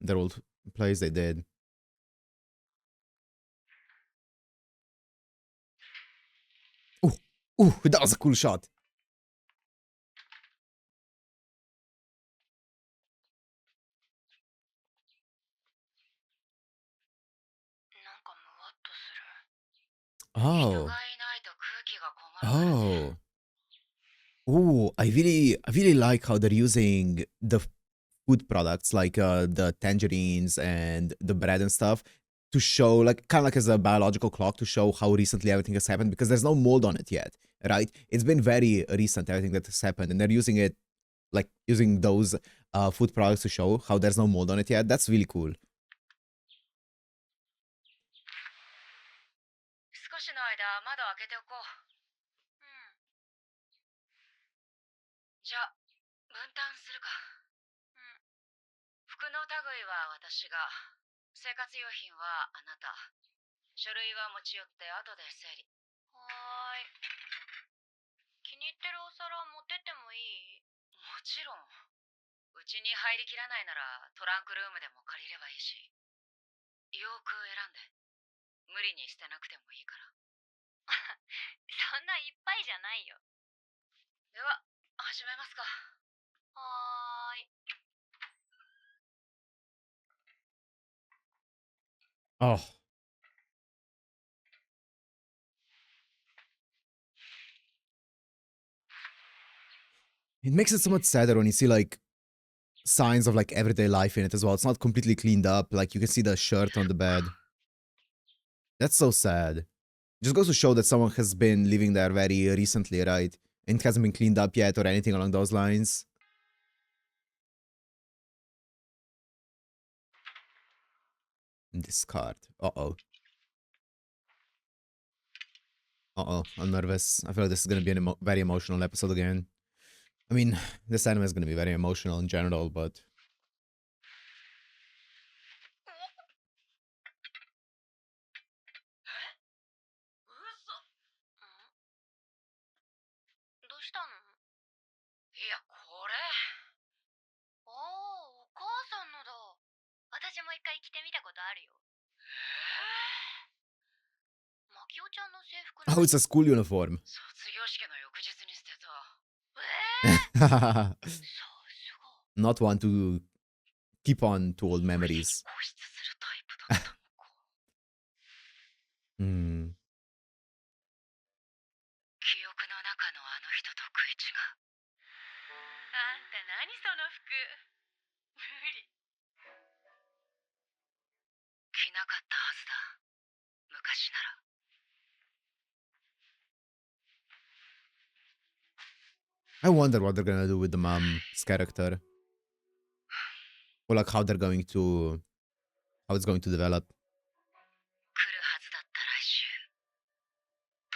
Their old place? They did. Ooh, ooh, that was a cool shot. なんかムワッとする。 Oh. 人がいないと空気がこもるからね。 Oh, I really like how they're using the food products like the tangerines and the bread and stuff to show, like, kind of like as a biological clock to show how recently everything has happened, because there's no mold on it yet, right? It's been very recent, everything that has happened, and they're using it, like using those food products to show how there's no mold on it yet. That's really cool. 少しの間窓を開けておこう。うん。じゃあ分担するか。うん。服の類は私が、生活用品はあなた、書類は持ち寄って後で整理。はーい。気に入ってるお皿持ってってもいい？もちろん。うちに入りきらないならトランクルームでも借りればいいし。よく選んで。無理に捨てなくてもいいから。そんないっぱいじゃないよ。では、始めますか。はーい。 Oh. It makes it so much sadder when you see like signs of like everyday life in it as well. It's not completely cleaned up. Like you can see the shirt on the bed. That's so sad. Just goes to show that someone has been living there very recently, right? And it hasn't been cleaned up yet or anything along those lines. Discard. Uh-oh. Uh-oh. I'm nervous. I feel like this is going to be a very emotional episode again. I mean, this anime is going to be very emotional in general, but... どうしたの？いや、これ。ああ、お母さんのだ。私も一回着てみたことあるよ。マキオちゃんの制服の。Oh, it's a school uniform. 卒業式の翌日に捨てた。さすが。 Not one to keep on to old memories. 固執するタイプだったのか。記憶の中のあの人と食い違う。あんた何その服。無理。着なかったはずだ。昔なら。I wonder what they're gonna do with the mom's character. Or like how they're going to... how it's going to develop. 来るはずだった来週。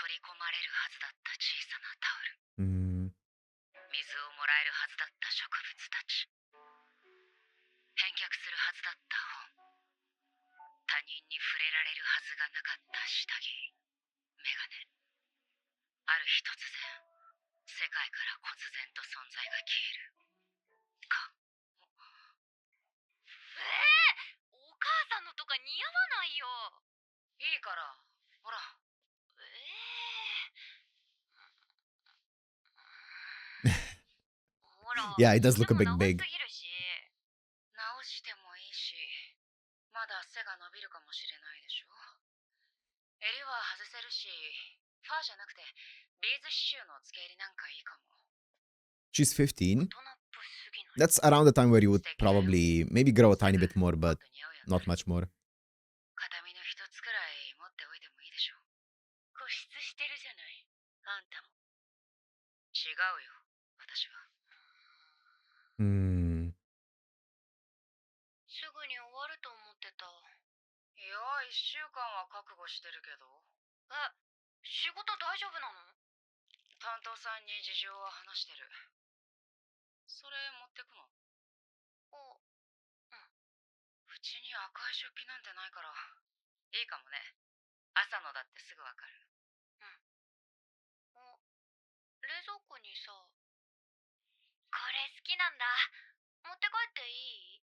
取り込まれるはずだった小さなタオル。水をもらえるはずだった植物たち。返却するはずだった本。他人に触れられるはずがなかった下着。メガネ。ある日突然、世界から忽然と存在が消える。か。お母さんのとか似合わないよ。いいから、ほら。Yeah, it does look a bit big. 直してもいいし、まだ背が伸びるかもしれ理なんかいいかも。 She's 大 15. 人っぽすぎない？ That's around the time where you would probably maybe grow a tiny bit more, もっ but と似合うように not なる。 much more. 形見の一つくらい持っておいてもいいでしょ。固執してるじゃない、あんたも。違うよ、私は。Hmm. すぐに終わると思ってた。いや、1週間は覚悟してるけど。え、仕事大丈夫なの？担当さんに事情は話してる。それ持ってくの？お、うちに赤い食器なんてないからいいかもね。朝のだってすぐわかる。お、冷蔵庫にさ、これ好きなんだ。持って帰っていい？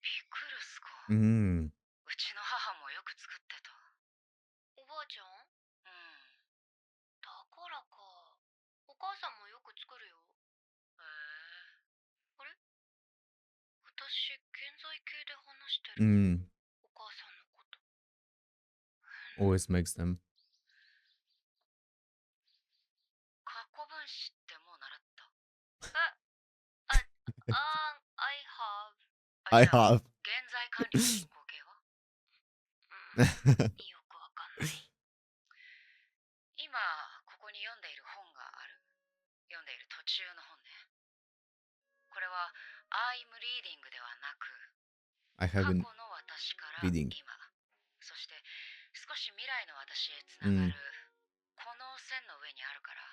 ピクルスか。Hmm. うちの母もよく作ってた。おばあちゃん？うん。だからか。お母さんもよく作るよ。へえ。あれ？私、現在形で話してる。 Hmm. お母さんのこと。 Always makes them. 過去分詞ってもう習った？I have。 I じゃあ have. 現在完了進行形は？よくわかんない。今ここに読んでいる本がある。読んでいる途中の本ね。これは I'm reading ではなく、 I 過 haven't 去の私から reading. 今、そして少し未来の私へつながる、この線の上にあるから、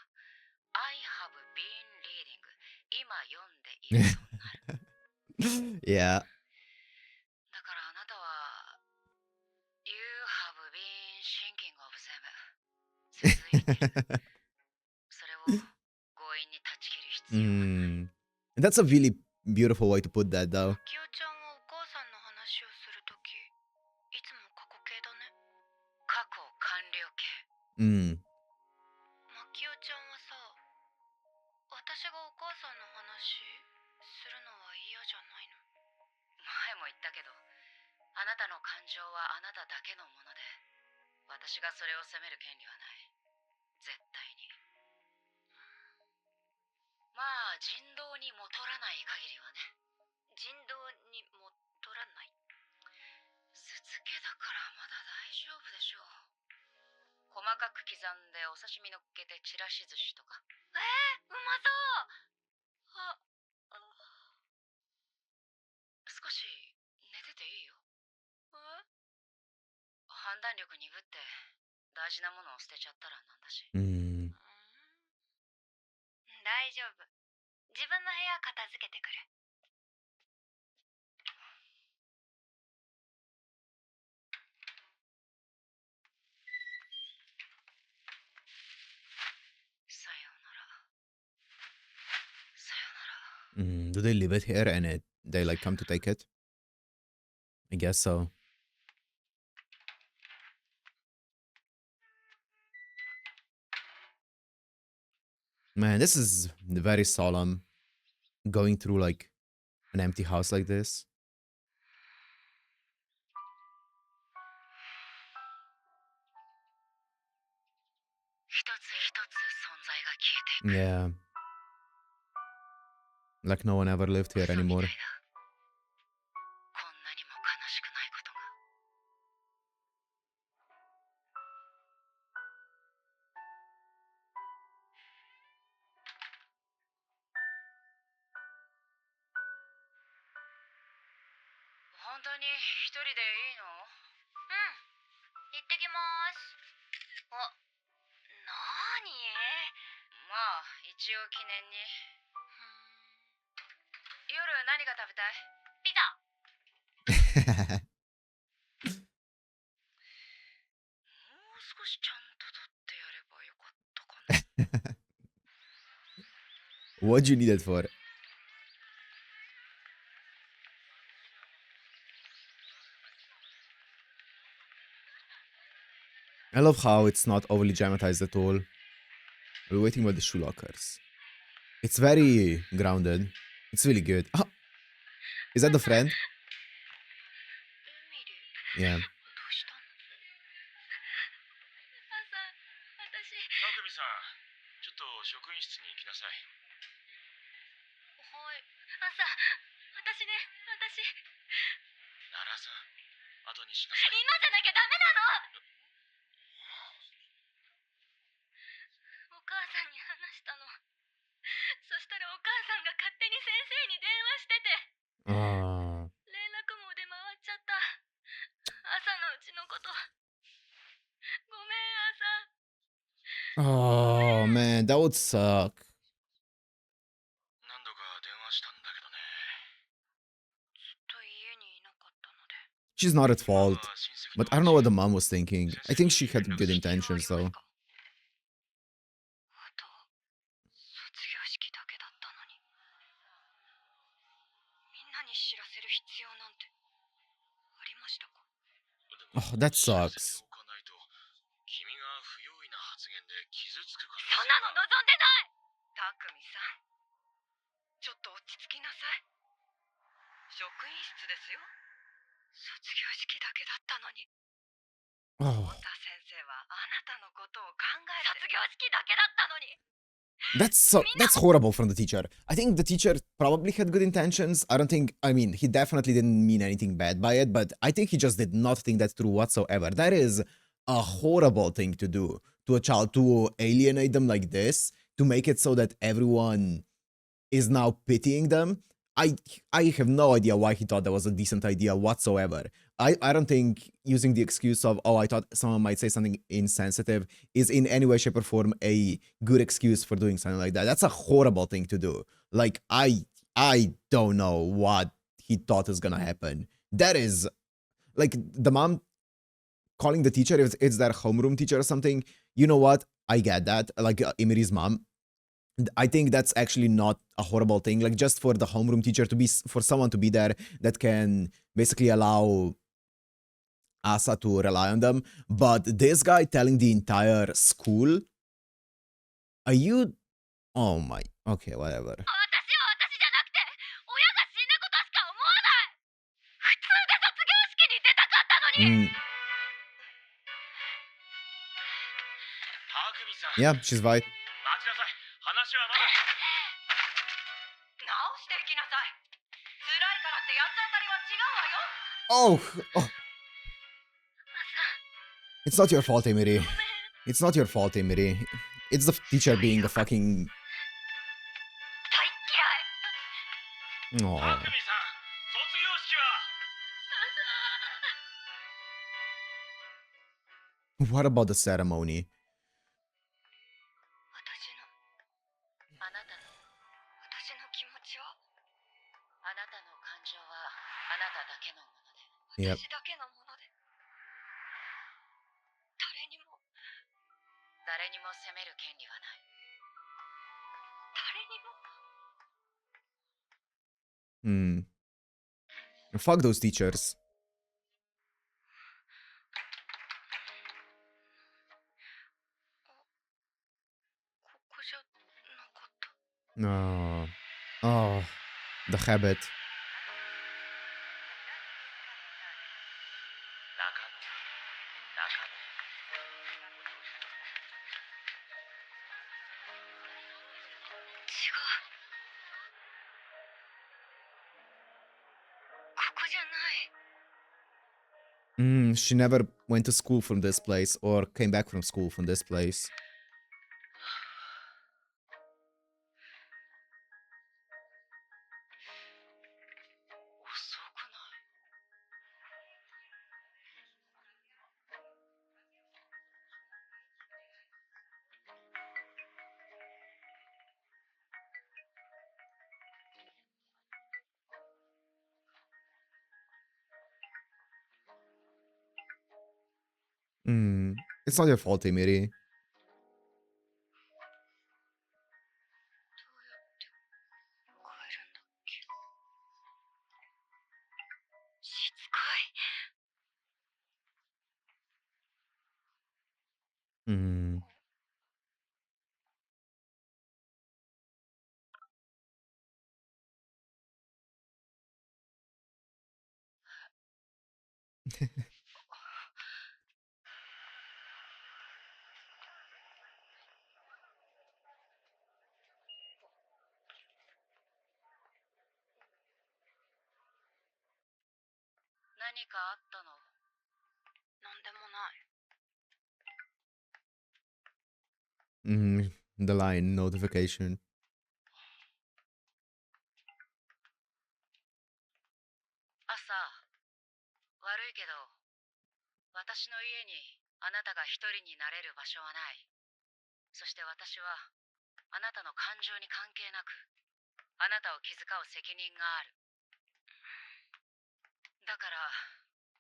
I have been reading、 今読んでいるとなる。 Yeah. だからあなたは You have been thinking of them、 続いてる。それを強引に断ち切る必要はない。 Hmm. That's a really beautiful way to put that, though. マキオちゃんはお母さんの話をするとき、いつも過去形だね。過去完了形。 Hmm. マキオちゃんはさ、私がお母さんの話するのは嫌じゃないの？前も言ったけど、あなたの感情はあなただけのもので、私がそれを責める権利はない。絶対に。まあ人道にもとらない限りはね。人道にもとらない。酢漬けだからまだ大丈夫でしょう。細かく刻んでお刺身乗っけてちらし寿司とか。うまそう。少し寝てていいよ。判断力鈍って大事なものを捨てちゃったらなんだし。Hmm. 大丈夫。自分の部屋片付けてくる。さようなら。さようなら。Do they leave it here and they like come to take it? I guess so. Man, this is very solemn. Going through like an empty house like this. 一つ一つ存在が消えていく。 Yeah. Like no one ever lived here 嘘みたい anymore. だ。こんなにも悲しくないことが。本当に一人でいいの？行ってきまーす。なーに？まあ一応記念に。夜何が食べたい？ピザ。もう少しちゃんと取ってやればよかったかな。 What'd you need it for? I love how it's not overly dramatized at all. We're waiting by the shoe lockers. It's very grounded. It's really good. Oh, is that the friend? エミリ Yeah. どうしたの？朝、私。たくみさん、ちょっと職員室に行きなさい。はい。朝、私ね、私。ナラさん、後にしなさい。今じゃなきゃダメなの。お母さんに話したの。そしたらお母さんが勝手に先生に電話してて。連絡網で回っちゃった。朝のうちのこと。ごめん、朝。Oh man, that would suck. 何度か電話したんだけどね。ずっと家にいなかったので。She's not at 今は fault. 親戚 But の I don't う know what ち the mom was thinking. I think she had good intentions 必要あ though. りますか？あと、卒業式だけだったのに。みんなに知らせる必要なんてありましたか？ Oh, that sucks. 知らせておかないと、君が不用意な発言で傷つく可能そん性なの望んでない。たくみさん、ちょっと落ち着きなさい。職員室ですよ。卒業式だけだったのに。 Oh, 田先生はあなたのことを考えて。卒業式だけだったのに。 that's horrible from the teacher. I think the teacher probably had good intentions. I mean, he definitely didn't mean anything bad by it, but I think he just did not think that through whatsoever. That is a horrible thing to do to a child, to alienate them like this, to make it so that everyone is now pitying them. I have no idea why he thought that was a decent idea whatsoever. I don't think using the excuse of, oh, I thought someone might say something insensitive is in any way, shape, or form a good excuse for doing something like that. That's a horrible thing to do. Like, I don't know what he thought is gonna happen. That is like the mom calling the teacher, if it's their homeroom teacher or something. You know what? I get that. Like Imiri's mom, I think that's actually not a horrible thing. Like, just for the homeroom teacher to be, for someone to be there that can basically allow Asa to rely on them. But this guy telling the entire school, are you? Oh my. Okay, whatever. 私は私じゃなくて、親が死んだことしか思わない。普通で卒業式に出たかったのに。たくみさん、 Yeah, she's right. 待ちなさい。話はまだ。直していきなさい。辛いからって八つ当たりは違うわよ。 Oh. It's not your fault, Emiri. It's not your fault, Emiri. It's the teacher being a fucking. 大嫌い。 Oh. たくみさん、卒業式は。 What about the ceremony? 私の気持ちは。あなたの感情はあなただけのもので。 Yep. 私だけのもので。誰にも責める権利はない。誰にも。Fuck those teachers. ここじゃなかった。 No. Oh, the habit. 違う。ここじゃない。 She never went to school from this place or came back from school from this place. 遅くない？ It's not your fault, Emiri. どうやって帰るんだっけ。しつこい。 あ何かあったの？なんでもない。The line notification. 朝、悪いけど、私の家にあなたが一人になれる場所はない。そして私は、あなたの感情に関係なく、あなたを気遣う責任がある。だから、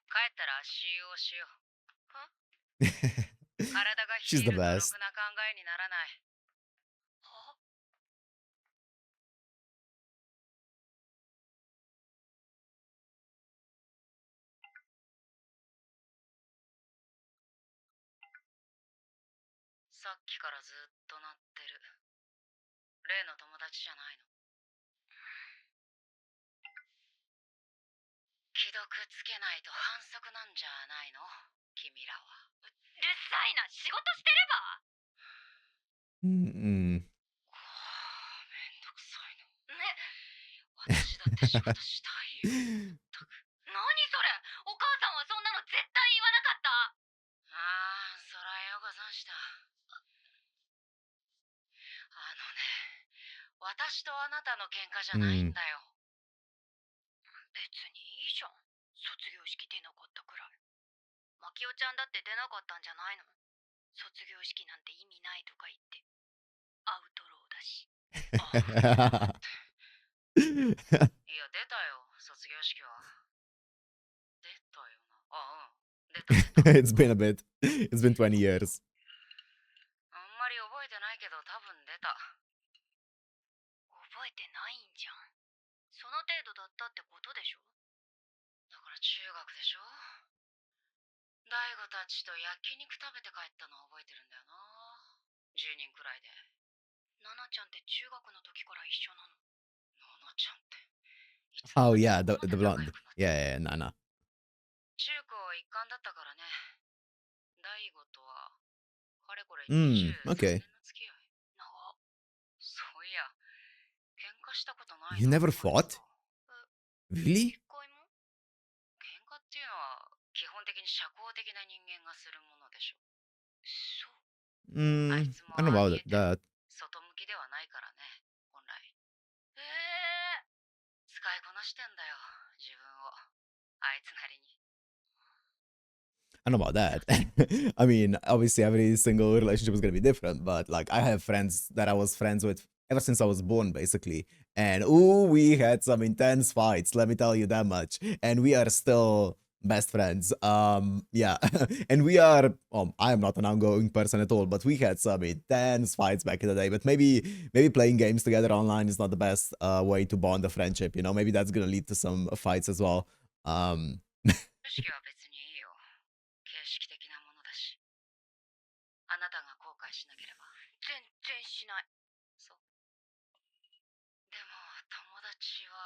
帰ったら足湯をしよう。体が She's 冷 the えるとろ best. くな考えにならない。さっきからずっと鳴ってる。例の友達じゃないの？既読つけないと反則なんじゃないの？君らは。うるさいな、仕事してれば。 Mm-mm. めんどくさいな。ね、私だって仕事したいよ。何それ、お母さんはそんなの絶対言わなかった。ああ、そらようござんした。私とあなたの喧嘩じゃないんだよ。別にいいじゃん、卒業式出なかったくらい。マキオちゃんだって出なかったんじゃないの？卒業式なんて意味ないとか言って。アウトローだし。いや、出たよ、卒業式は。出たよな。あ、うん。出た。It's been a bit. It's been 20 years. あんまり覚えてないけど、多分出た。覚えてないんじゃん。その程度だったってことでしょ。だから中学でしょ。大悟たちと焼肉食べて帰ったの覚えてるんだよな。10人くらいで。ナナちゃんって中学の時から一緒なの？ナナちゃんって。 Oh, yeah, the blonde. Yeah, Nana. 中高一貫だったからね。大悟とはかれこれ Okay. 23年の付き合い。長。そういや、喧嘩したことない You な。 never fought? Really? 一回も？喧嘩っていうのは基本的に社交的な人間がするものでしょ。そう。あいつも I don't know ああ about 見えて that. 外向きではないからね、本来。使いこなしてんだよ、自分を。あいつなりに。 I don't know about that. I mean, obviously, every single relationship is going to be different, but like, I have friends that I was friends with ever since I was born, basically. And ooh, we had some intense fights, let me tell you that much. And we are still best friends. Yeah. And we are, I am not an outgoing person at all, but we had some intense fights back in the day. But maybe playing games together online is not the best way to bond a friendship, you know? Maybe that's going to lead to some fights as well. 知識は別にいいよ。形式的なものだし。あなたが後悔しなければ。全然しない。そう。でも、友達は。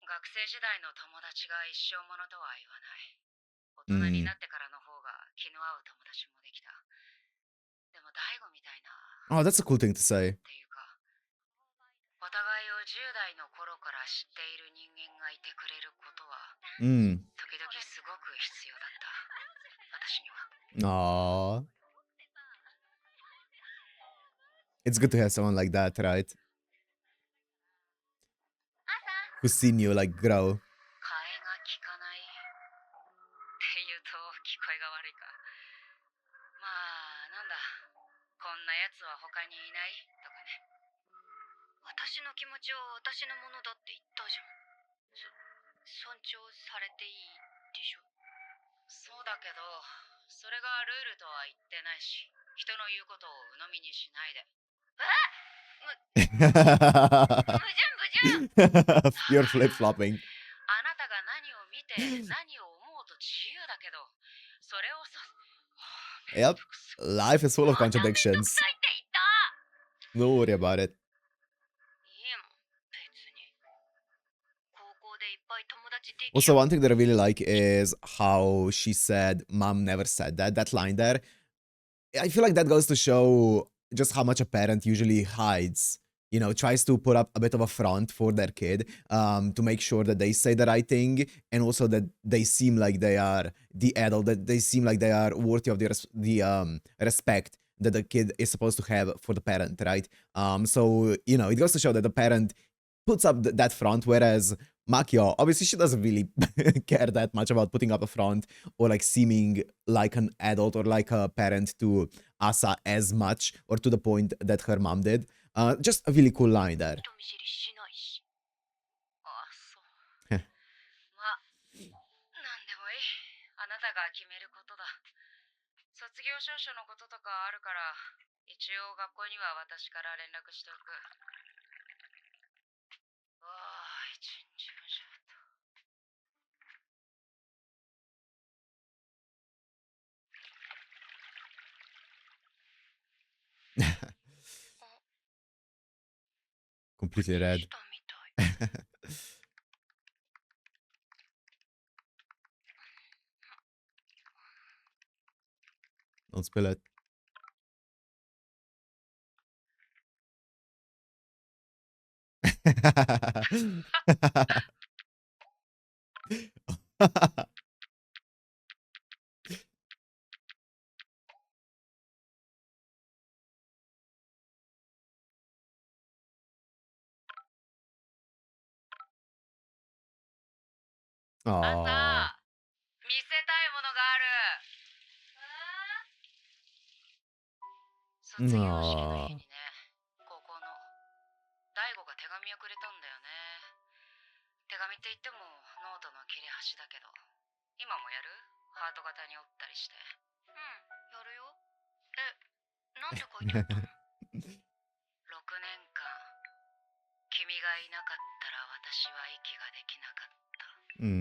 学生時代の友達が一生ものとは言わない。大人になってからの方が気の合う友達もできた。でも、大悟みたいな。 Oh, that's a cool thing to say. っていうか、お互いを10代の頃から知っている人間がいてくれることは、時々すごく必要だった。私には。Aww. It's good to have someone like that, right? Who's seen you like grow. 替えが利かないって言うと聞こえが悪いか。まあ、なんだ。こんな奴は他にいないとかね。私の気持ちは私のものだって言ったじゃん。尊重されていいでしょ。そうだけど、それがルールとは言ってないし、人の言うことを鵜呑みにしないで。You're flip-flopping. あなたが何を見て何を思うと自由だけど、それをさ。Yep. Life is full of contradictions. Don't worry about it. Also, one thing that I really like is how she said, Mom never said that. That line there. I feel like that goes to show just how much a parent usually hides you know, tries to put up a bit of a front for their kid, to make sure that they say the right thing, and also that they seem like they are the adult, that they seem like they are worthy of the respect that the kid is supposed to have for the parent, right? So, you know, it goes to show that the parent puts up that front, whereas Makio, obviously she doesn't really care that much about putting up a front or like seeming like an adult or like a parent to Asa as much, or to the point that her mom did. Just a really cool line there. 人見知りしないし。あ、そう。まあ、なんでもいい。あなたが決めることだ。卒業証書のこととかあるから、一応学校には私から連絡しておく。わあ、一日分じゃった。Completely red. したみたい。Don't spill it. Aww. 見せたいものがある。卒業式の日にね、高校の大悟が手紙をくれたんだよね。手紙って言ってもノートの切れ端だけど、今もやる？ハート型に折ったりして。うん、やるよ。なんて書いてあったの？ 6年間、君がいなかったら私は息ができなかった。そう書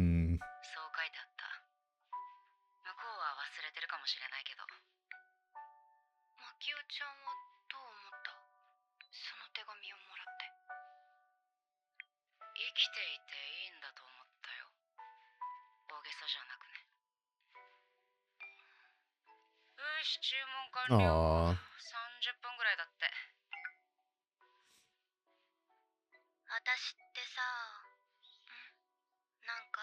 いてあった。向こうは忘れてるかもしれないけど。マキオちゃんはどう思った？その手紙をもらって。生きていていいんだと思ったよ。大げさじゃなくね。よし、注文完了。30分ぐらいだって。私ってさ、なんか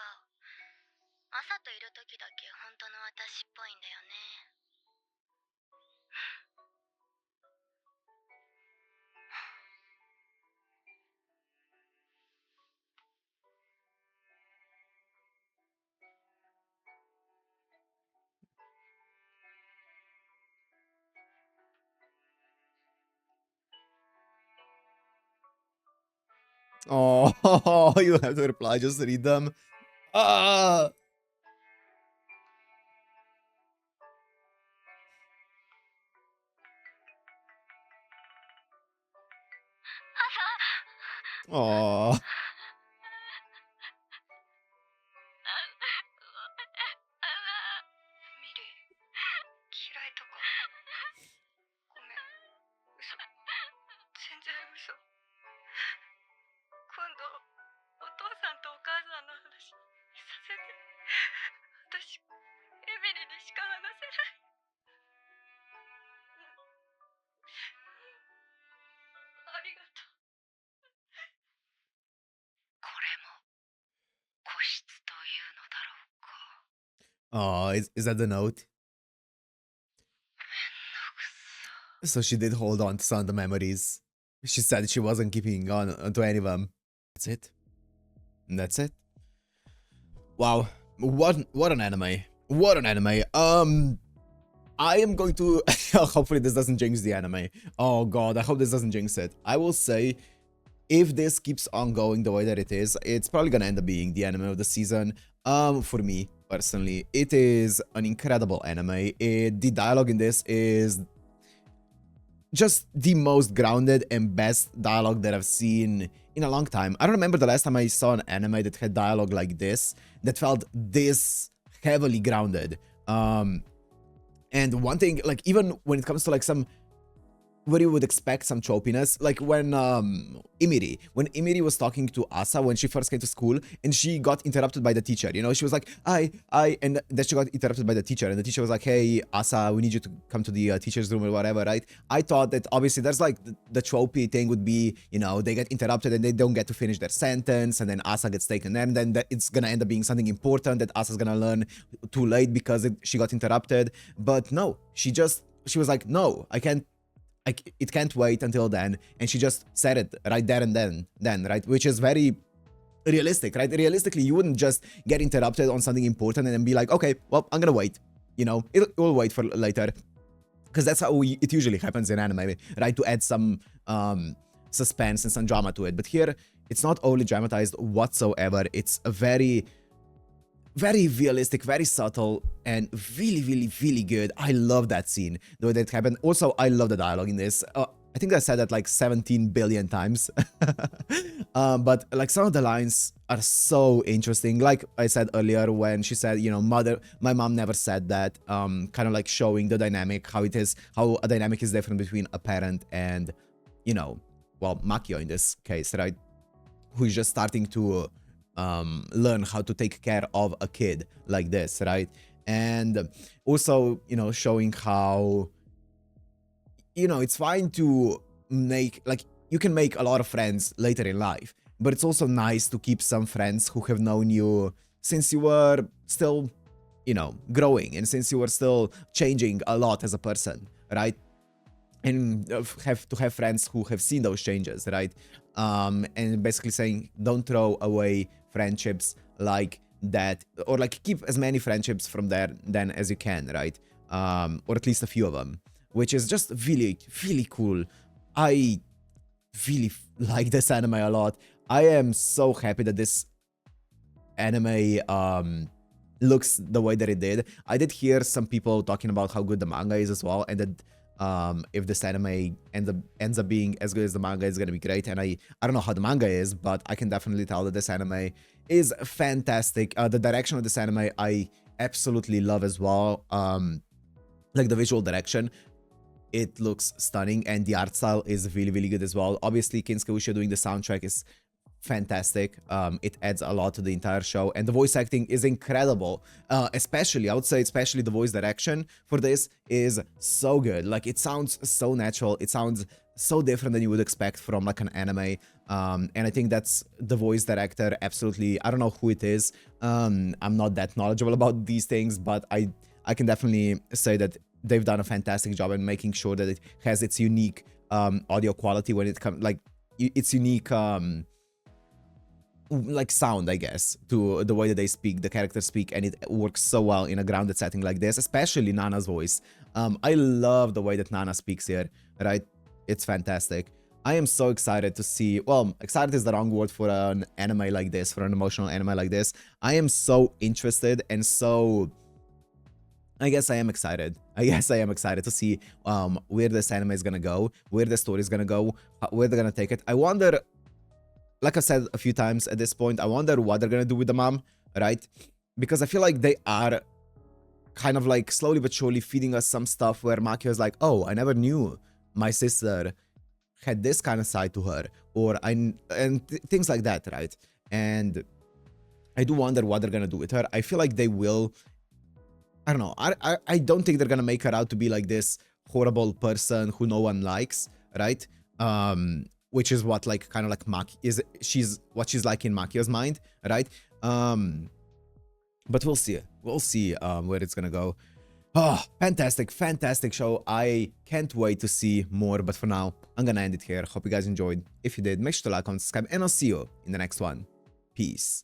朝といる時だけ本当の私っぽいんだよね。Oh, you have to reply, just read them. Ah! Oh. ミリ、嫌いとか。ごめん、嘘。全然嘘。今度、お父さんとお母さんの話させて。私、エミリにしか話せない。ありがとう。これも個室というのだろうか。Oh, is that the note? めんどくさ。 So she did hold on to some of the memories. She said she wasn't keeping on to any of them. That's it. That's it. Wow, what an anime. What an anime. I am going to hopefully this doesn't jinx the anime. Oh god, I hope this doesn't jinx it. I will say, if this keeps on going the way that it is, it's probably gonna end up being the anime of the season. For me personally, it is an incredible anime. The dialogue in this is just the most grounded and best dialogue that I've seen in a long time. I don't remember the last time I saw an anime that had dialogue like this, that felt this heavily grounded. And one thing, like, even when it comes to like some where you would expect some tropiness, like when Imiri was talking to Asa when she first came to school, and she got interrupted by the teacher. You know, she was like, and then she got interrupted by the teacher, and the teacher was like, hey, Asa, we need you to come to the teacher's room or whatever, right? I thought that obviously there's like the tropey thing would be, you know, they get interrupted and they don't get to finish their sentence, and then Asa gets taken, and then it's gonna end up being something important that Asa's gonna learn too late because she got interrupted. But no, she was like, no, it can't wait until then, and she just said it right there and then, right? Which is very realistic, right? Realistically, you wouldn't just get interrupted on something important and then be like, okay, well, I'm gonna wait, you know, we'll wait for later, because that's how it usually happens in anime, right? To add some suspense and some drama to it. But here, it's not overly dramatized whatsoever. It's a very realistic, very subtle, and really good. I love that scene, the way that happened. Also, I love the dialogue in this. I think I said that like 17 billion times. But like some of the lines are so interesting. Like I said earlier, when she said, you know, my mom never said that, kind of like showing the dynamic, how a dynamic is different between a parent and, you know, well, Makio in this case, right? Who is just starting to learn how to take care of a kid like this, right? And also, you know, showing how, you know, it's fine to make, like, you can make a lot of friends later in life, but it's also nice to keep some friends who have known you since you were still, you know, growing, and since you were still changing a lot as a person, right? And have friends who have seen those changes, right? And basically saying, don't throw away friendships like that, or like keep as many friendships from there then as you can, right? Or at least a few of them, which is just really cool. I really like this anime a lot. I am so happy that this anime looks the way that it did. I did hear some people talking about how good the manga is as well, and that if this anime ends up being as good as the manga, it's gonna be great. And I don't know how the manga is, but I can definitely tell that this anime is fantastic. The direction of this anime I absolutely love as well. Like the visual direction, it looks stunning, and the art style is really good as well. Obviously, Kinsuke Ushio doing the soundtrack is fantastic. It adds a lot to the entire show, and the voice acting is incredible. Especially, I would say, especially the voice direction for this is so good. Like, it sounds so natural. It sounds so different than you would expect from like an anime. And I think that's the voice director. Absolutely, I don't know who it is. I'm not that knowledgeable about these things, but I can definitely say that they've done a fantastic job in making sure that it has its unique audio quality when it comes, like, its unique like sound, I guess, to the way that they speak, the characters speak, and it works so well in a grounded setting like this, especially Nana's voice. I love the way that Nana speaks here, right? It's fantastic. I am so excited to see, well, excited is the wrong word for an anime like this, for an emotional anime like this. I am so interested, and so I guess I am excited. I guess I am excited to see where this anime is gonna go, where the story is gonna go, where they're gonna take it. I wonder, like I said a few times at this point, I wonder what they're gonna do with the mom, right? Because I feel like they are kind of like slowly but surely feeding us some stuff where Makio is like, oh, I never knew my sister had this kind of side to her, or things like that, right? And I do wonder what they're gonna do with her. I feel like they will, I don't know, I don't think they're gonna make her out to be like this horrible person who no one likes, right? Which is what, like, kind of like Maki is, she's like in Makio's mind, right? But we'll see where it's gonna go. Oh, fantastic show. I can't wait to see more, but for now, I'm gonna end it here. Hope you guys enjoyed. If you did, make sure to like, comment, subscribe, and I'll see you in the next one. Peace.